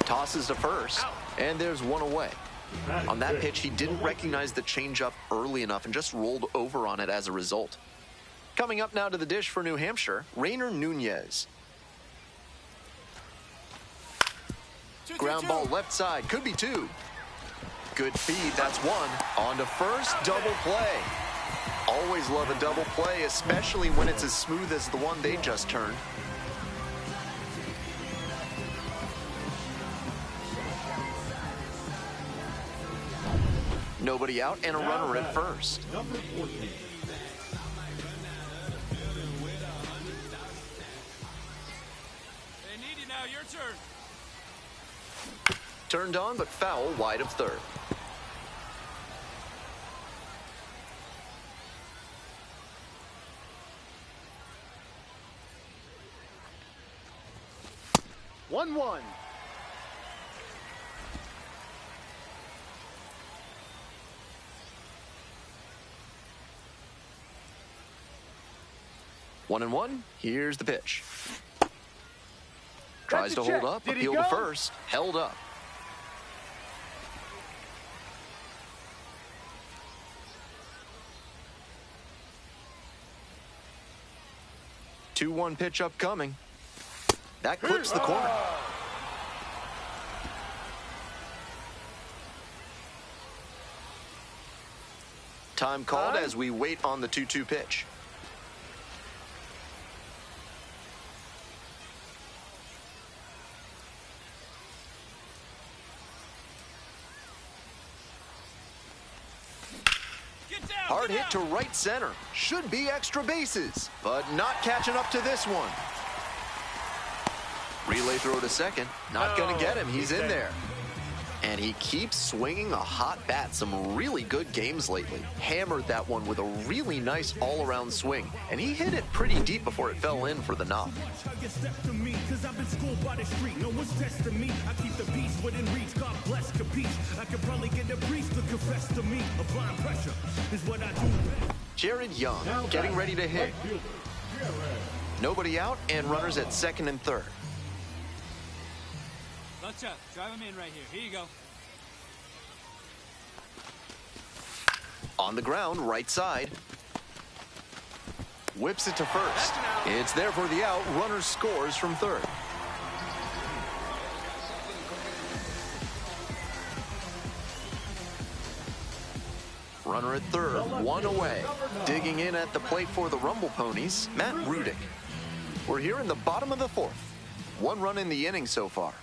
Tosses to first. And there's one away. On that pitch, he didn't recognize the changeup early enough and just rolled over on it as a result. Coming up now to the dish for New Hampshire, Rainer Nunez. Ground ball left side, could be two. Good feed, that's one. On to first, double play. Always love a double play, especially when it's as smooth as the one they just turned. Nobody out and a runner at first. Number 14. Hey, Needy, now your turn. Turned on, but foul wide of third. One. 1-1. Here's the pitch. Tries to That's a hold check. up, Did he appeal to go? first, held up. Two-one pitch upcoming. That clips the corner. Time called as we wait on the 2-2 pitch. Hard hit to right center. Should be extra bases, but not catching up to this one. Relay throw to second. Not going to get him. He's in there. And he keeps swinging a hot bat. Some really good games lately. Hammered that one with a really nice all-around swing. And he hit it pretty deep before it fell in for the knock. Jared Young getting ready to hit. Nobody out and runners at second and third. Let's up. Drive him in right here. Here you go. On the ground, right side. Whips it to first. It's there for the out. Runner scores from third. Runner at third, one away. Digging in at the plate for the Rumble Ponies, Matt Rudick. We're here in the bottom of the fourth. One run in the inning so far.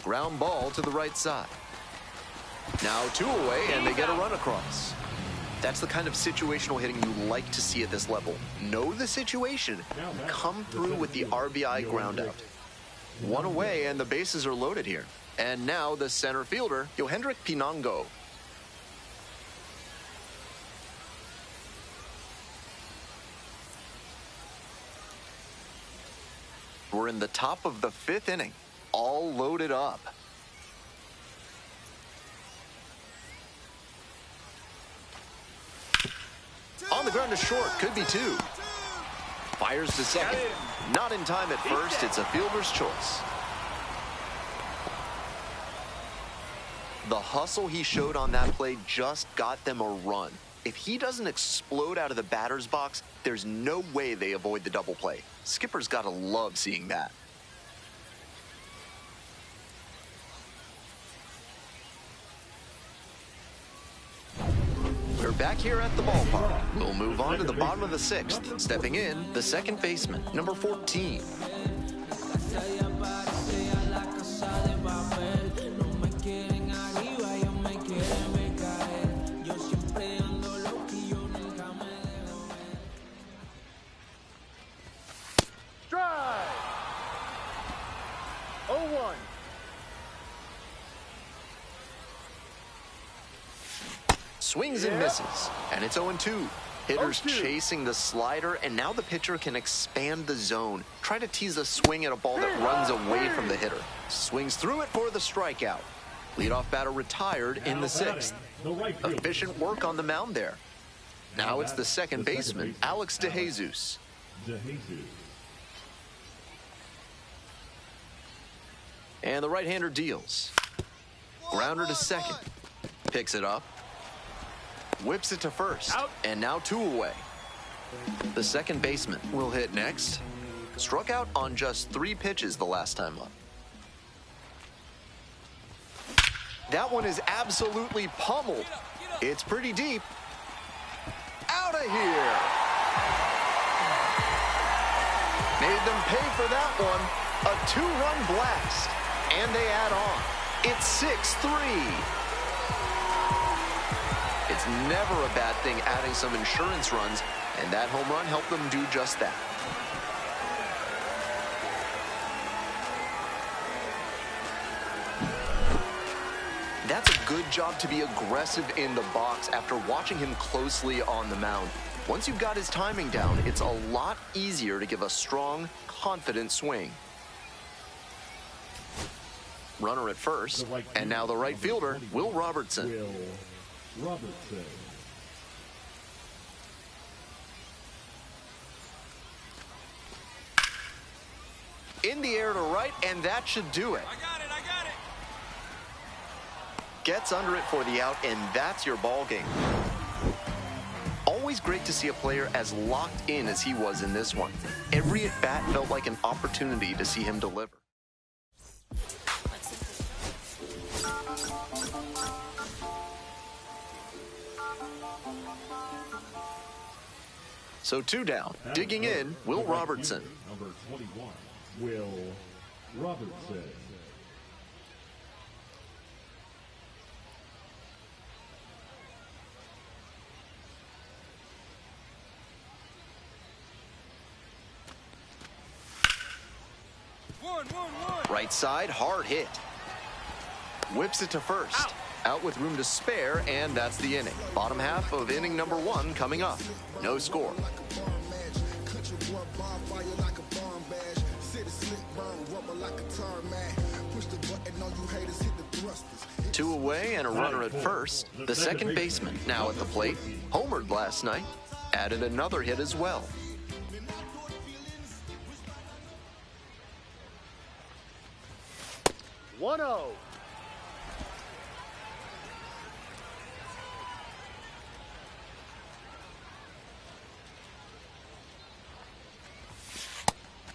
Ground ball to the right side. Now two away, and they get a run across. That's the kind of situational hitting you like to see at this level. Know the situation, come through with the RBI ground out. One away, and the bases are loaded here. And now the center fielder, Yoendrick Dinango. We're in the top of the fifth inning, all loaded up. On the ground to short, could be two. Fires to second. Not in time at first, it's a fielder's choice. The hustle he showed on that play just got them a run. If he doesn't explode out of the batter's box, there's no way they avoid the double play. Skipper's got to love seeing that. We're back here at the ballpark. We'll move on to the bottom of the sixth. Stepping in, the second baseman, number 14. Strike! 0-1. Swings and misses, and it's 0-2. Hitters 0-2. chasing the slider, and now the pitcher can expand the zone. Try to tease a swing at a ball that runs away from the hitter. Swings through it for the strikeout. Leadoff batter retired in the sixth. Efficient work on the mound there. Now it's the second baseman, Alex DeJesus. And the right-hander deals. Grounder to second. Picks it up. Whips it to first. Out. And now 2 away. The second baseman will hit next. Struck out on just 3 pitches the last time up. That one is absolutely pummeled. It's pretty deep. Out of here. Made them pay for that one. A 2-run blast. And they add on. It's 6-3. It's never a bad thing adding some insurance runs, and that home run helped them do just that. That's a good job to be aggressive in the box after watching him closely on the mound. Once you've got his timing down, it's a lot easier to give a strong, confident swing. Runner at first, and now the right fielder, Will Robertson. In the air to right, and that should do it. I got it. Gets under it for the out, and that's your ball game. Always great to see a player as locked in as he was in this one. Every at-bat felt like an opportunity to see him deliver. So 2 down. Digging in, Will Robertson. Number 21, Will Robertson. One. Right side, hard hit. Whips it to first. Out with room to spare, and that's the inning. Bottom half of inning number 1 coming up. No score. Two away and a runner at first. The second baseman now at the plate. Homered last night. Added another hit as well. One 0.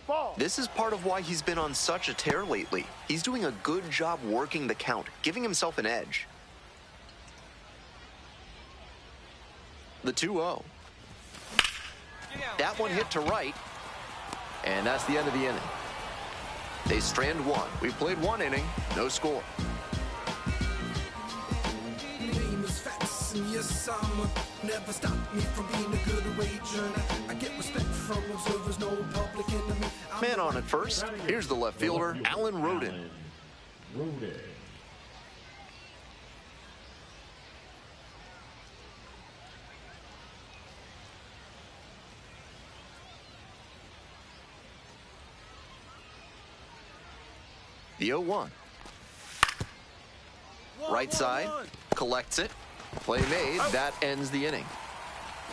Ball. This is part of why he's been on such a tear lately. He's doing a good job working the count, giving himself an edge. The 2-0. That one hit to right. And that's the end of the inning. They strand 1. We've played 1 inning, no score. Never stop me from being a good wager. I get respect from observers, no public enemy. Man on at first. Here's the left fielder, Alan Rodin. The 0-1. Right side, collects it. Play made, that ends the inning.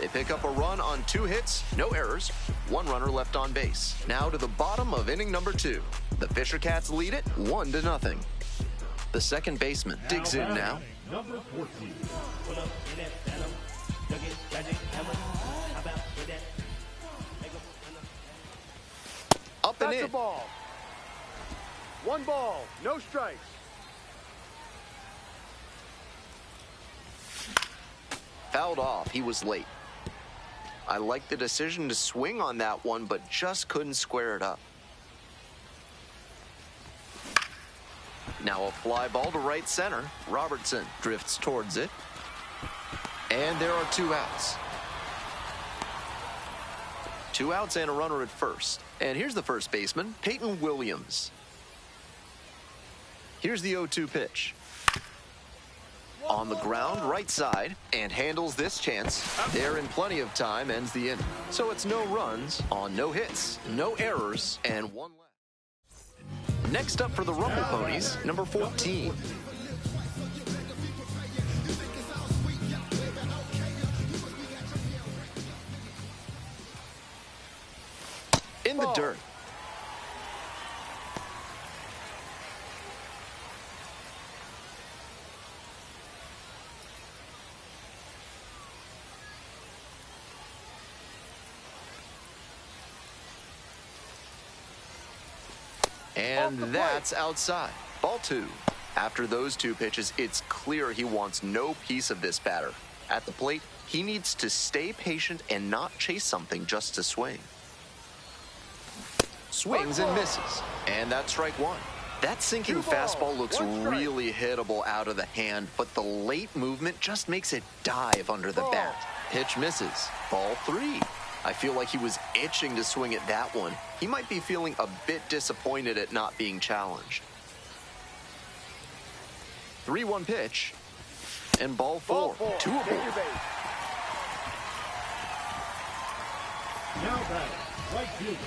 They pick up a run on 2 hits, no errors, 1 runner left on base. Now to the bottom of inning number 2. The Fisher Cats lead it 1-0. The second baseman digs in now. Number 14. Up and That's a in. ball. 1 ball, no strikes. Fouled off. He was late. I like the decision to swing on that one, but just couldn't square it up. Now a fly ball to right center. Robertson drifts towards it. And there are 2 outs. 2 outs and a runner at first. And here's the first baseman, Peyton Williams. Here's the 0-2 pitch. On the ground, right side, and handles this chance. There in plenty of time, ends the inning. So it's no runs on no hits, no errors, and 1 left. Next up for the Rumble Ponies, number 14. In the dirt. And that's outside. Ball 2. After those 2 pitches, it's clear he wants no piece of this batter. At the plate, he needs to stay patient and not chase something just to swing. Swings and misses. And that's strike 1. That sinking fastball looks really hittable out of the hand, but the late movement just makes it dive under the bat. Pitch misses. Ball 3. I feel like he was itching to swing at that one. He might be feeling a bit disappointed at not being challenged. 3-1 pitch. And ball 4. 2 aboard. Now batting, right fielder,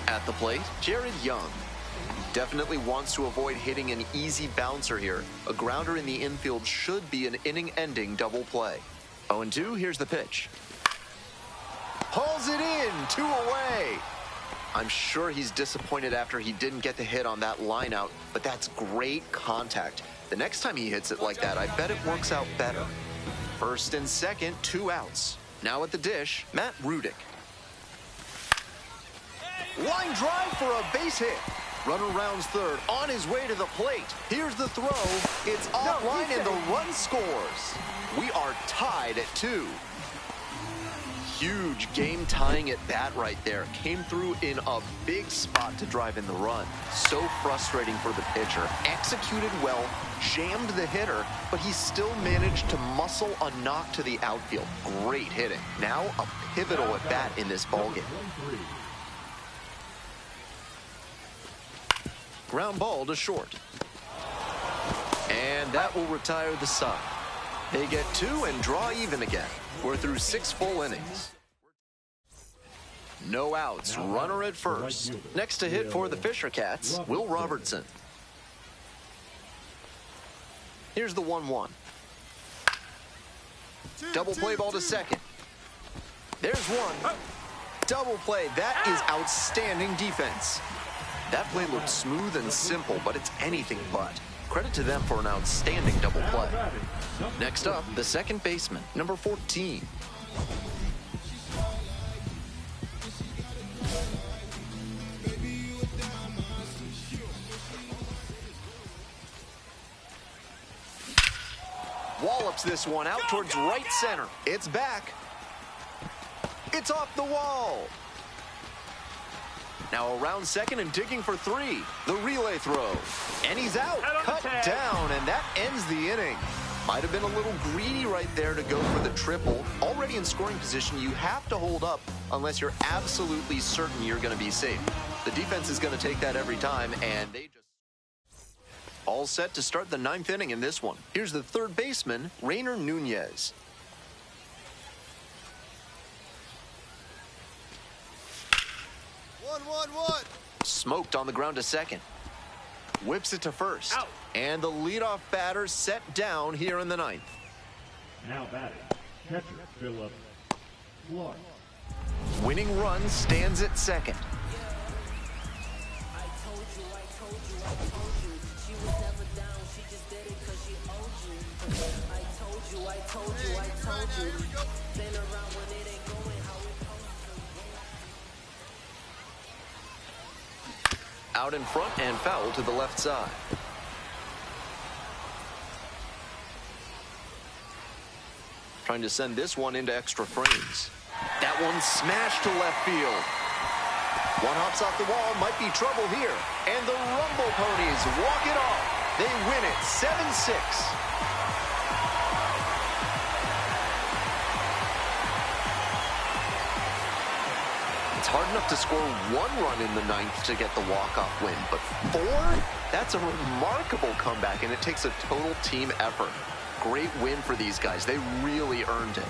At the plate, Jared Young. Definitely wants to avoid hitting an easy bouncer here. A grounder in the infield should be an inning-ending double play. 0-2, here's the pitch. Pulls it in, 2 away. I'm sure he's disappointed after he didn't get the hit on that line out, but that's great contact. The next time he hits it like that, I bet it works out better. First and second, 2 outs. Now at the dish, Matt Rudick. Line drive for a base hit. Runner rounds third, on his way to the plate. Here's the throw. It's offline and the run scores. We are tied at 2. Huge game-tying at bat right there. Came through in a big spot to drive in the run. So frustrating for the pitcher. Executed well, jammed the hitter, but he still managed to muscle a knock to the outfield. Great hitting. Now a pivotal at bat in this ballgame. Ground ball to short. And that will retire the side. They get 2 and draw even again. We're through 6 full innings. No outs, runner at first. Next to hit for the Fisher Cats, Will Robertson. Here's the 1-1. Double play ball to second. There's 1. Double play. That is outstanding defense. That play looked smooth and simple, but it's anything but. Credit to them for an outstanding double play. Next up, the second baseman, number 14. Wallops this one out towards right center. It's back. It's off the wall. Now around second and digging for 3. The relay throw. And he's out. Cut down, and that ends the inning. Might have been a little greedy right there to go for the triple. Already in scoring position, you have to hold up unless you're absolutely certain you're going to be safe. The defense is going to take that every time, and they just... All set to start the 9th inning in this one. Here's the third baseman, Rainer Nunez. One. Smoked on the ground to second. Whips it to first. Out. And the leadoff batter set down here in the 9th. Now batting, catcher Philip Clark. Winning run stands at second. Out in front and foul to the left side. Trying to send this one into extra frames. That one smashed to left field. One hops off the wall, might be trouble here. And the Rumble Ponies walk it off. They win it 7-6. It's hard enough to score 1 run in the 9th to get the walk-off win, but 4? That's a remarkable comeback, and it takes a total team effort. Great win for these guys. They really earned it.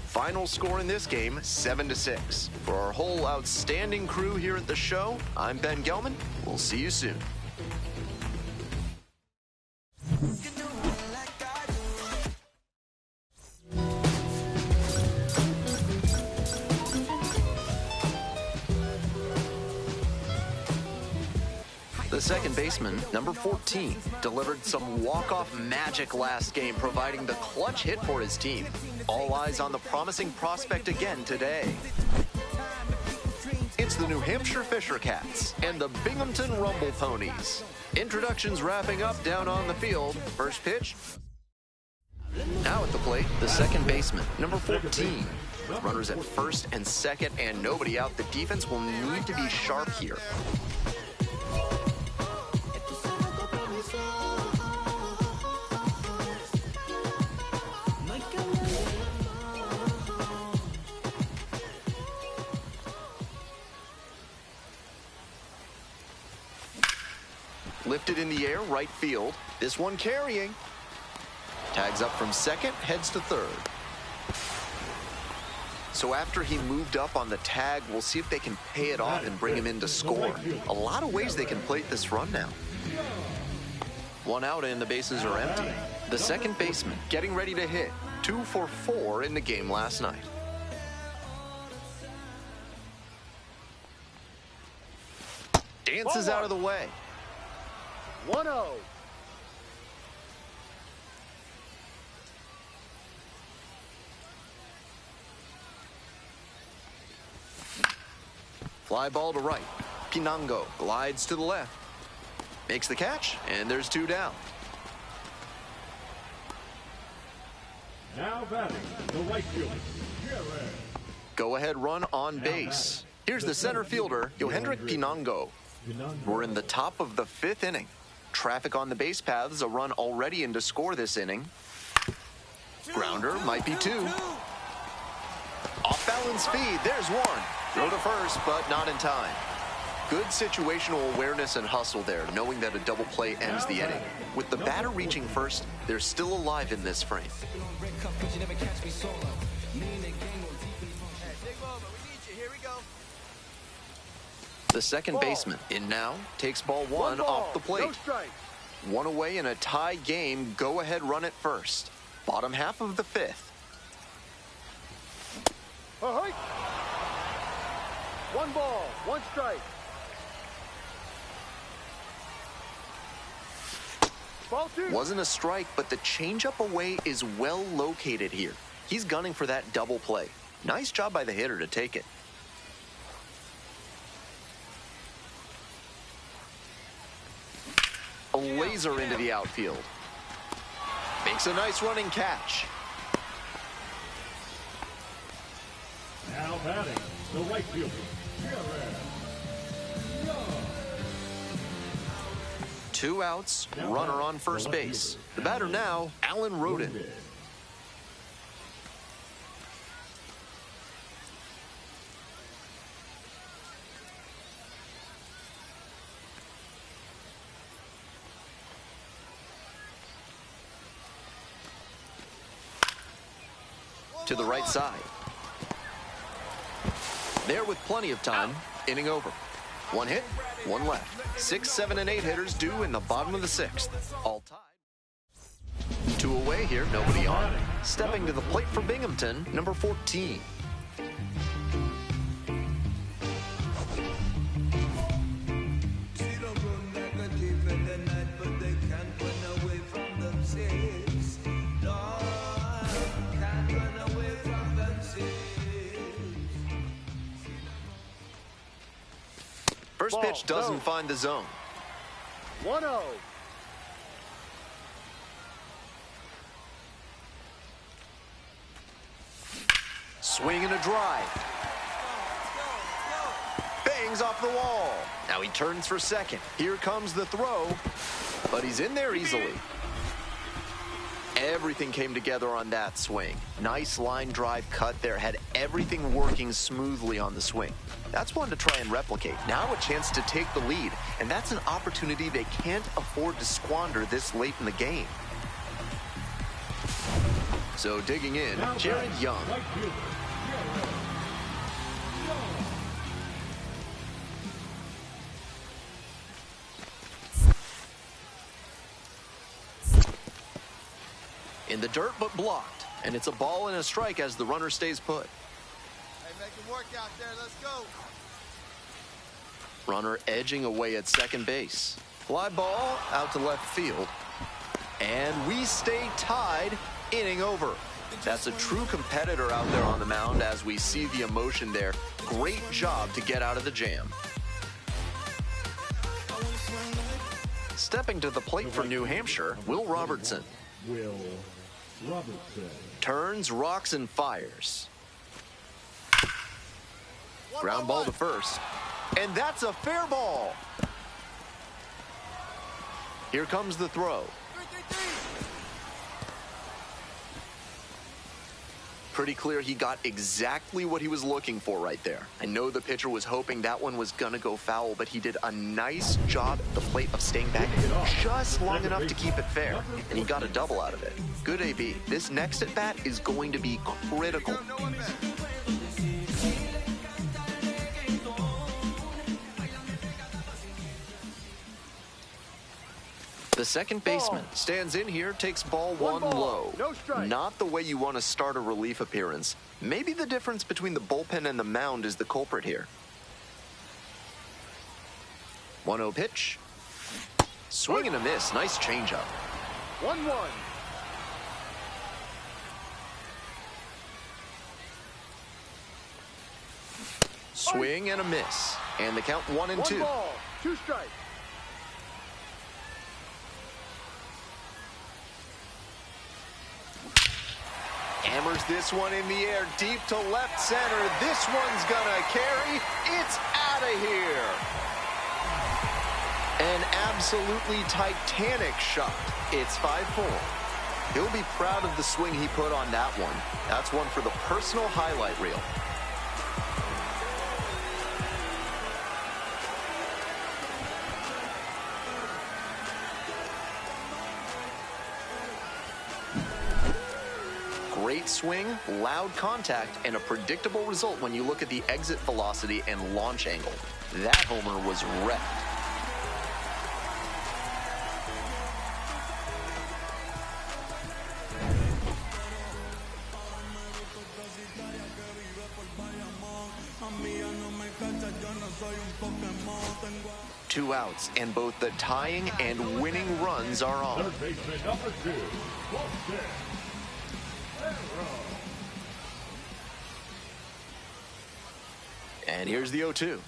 Final score in this game, 7-6. For our whole outstanding crew here at the show, I'm Ben Gelman. We'll see you soon. The second baseman, number 14, delivered some walk-off magic last game, providing the clutch hit for his team. All eyes on the promising prospect again today. It's the New Hampshire Fisher Cats and the Binghamton Rumble Ponies. Introductions wrapping up down on the field. First pitch. Now at the plate, the second baseman, number 14. With runners at first and second and nobody out, the defense will need to be sharp here. Lifted in the air, right field. This one carrying. Tags up from second, heads to third. So after he moved up on the tag, we'll see if they can pay it off and bring him in to score. A lot of ways they can plate this run now. One out and the bases are empty. The second baseman getting ready to hit. 2 for 4 in the game last night. Dances out of the way. 1-0. Fly ball to right. Pinango glides to the left. Makes the catch, and there's 2 down. Now batting, the right fielder, Jared. Go-ahead run on base. Here's the center fielder, Yohendrick Pinango. We're in the top of the 5th inning. Traffic on the base paths, a run already in to score this inning. Grounder might be 2. Off-balance speed, there's 1. Throw to first, but not in time. Good situational awareness and hustle there, knowing that a double play ends the inning. With the batter reaching first, they're still alive in this frame. The second baseman in now, takes ball 1 off the plate. No strike. 1 away in a tie game, go ahead run at first. Bottom half of the 5th. Ahoy. 1 ball, 1 strike. Ball 2. Wasn't a strike, but the changeup away is well located here. He's gunning for that double play. Nice job by the hitter to take it. A laser into the outfield. Makes a nice running catch. Now batting, the right fielder, Jared. 2 outs, runner on first base. The batter now, Alan Roden. To the right side. There with plenty of time, inning over. One hit, one left. 6, 7, and 8 hitters due in the bottom of the 6th. All tied. 2 away here, nobody on. Stepping to the plate for Binghamton, number 14. First pitch doesn't find the zone. 1-0. Swing and a drive. Bangs off the wall. Now he turns for second. Here comes the throw, but he's in there easily. Everything came together on that swing. Nice line drive cut there, had everything working smoothly on the swing. That's one to try and replicate. Now a chance to take the lead, and that's an opportunity they can't afford to squander this late in the game. So digging in, Jared Young. In the dirt, but blocked. And it's a ball and a strike as the runner stays put. Hey, make it work out there. Let's go. Runner edging away at second base. Fly ball out to left field. And we stay tied, inning over. That's a true competitor out there on the mound as we see the emotion there. Great job to get out of the jam. Stepping to the plate for New Hampshire, Will Robertson. Will Robertson. Turns, rocks, and fires. Ground ball to first. And that's a fair ball. Here comes the throw. Pretty clear he got exactly what he was looking for right there. I know the pitcher was hoping that one was going to go foul, but he did a nice job at the plate of staying back just long enough to keep it fair, and he got a double out of it. Good AB. This next at-bat is going to be critical. The second baseman stands in here, takes ball one low. No strike. Not the way you want to start a relief appearance. Maybe the difference between the bullpen and the mound is the culprit here. 1-0 pitch. Swing and a miss. Nice changeup. 1-1. Swing and a miss. And the count 1-2. 1 ball, 2 strikes. Hammers this one in the air, deep to left center. This one's gonna carry. It's out of here. An absolutely titanic shot. It's 5-4. He'll be proud of the swing he put on that one. That's one for the personal highlight reel. Great swing, loud contact, and a predictable result when you look at the exit velocity and launch angle. That homer was wrecked. Two outs, and both the tying and winning runs are on. Third baseman number 2, Boston. And here's the 0-2.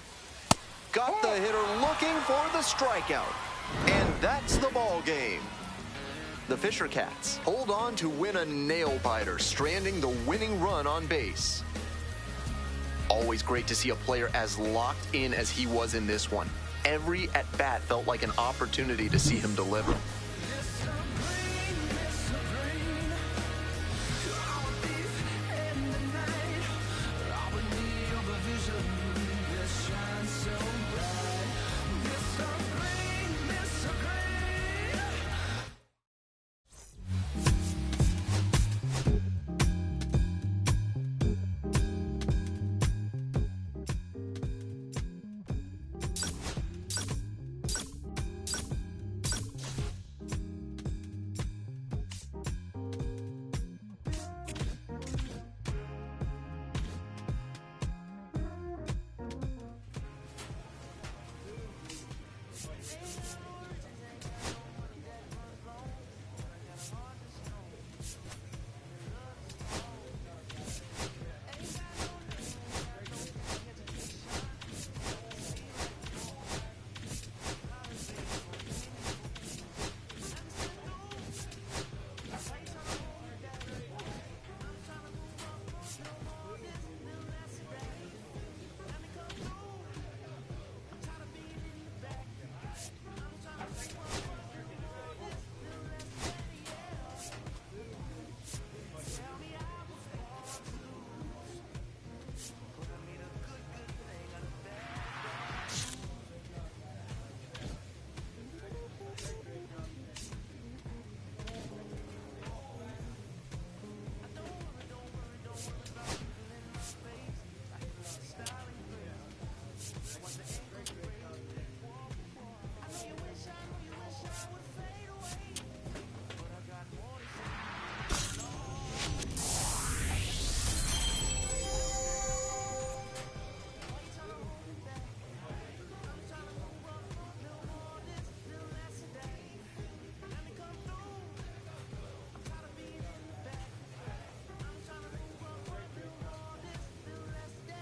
Got the hitter looking for the strikeout. And that's the ball game. The Fisher Cats hold on to win a nail-biter, stranding the winning run on base. Always great to see a player as locked in as he was in this one. Every at-bat felt like an opportunity to see him deliver.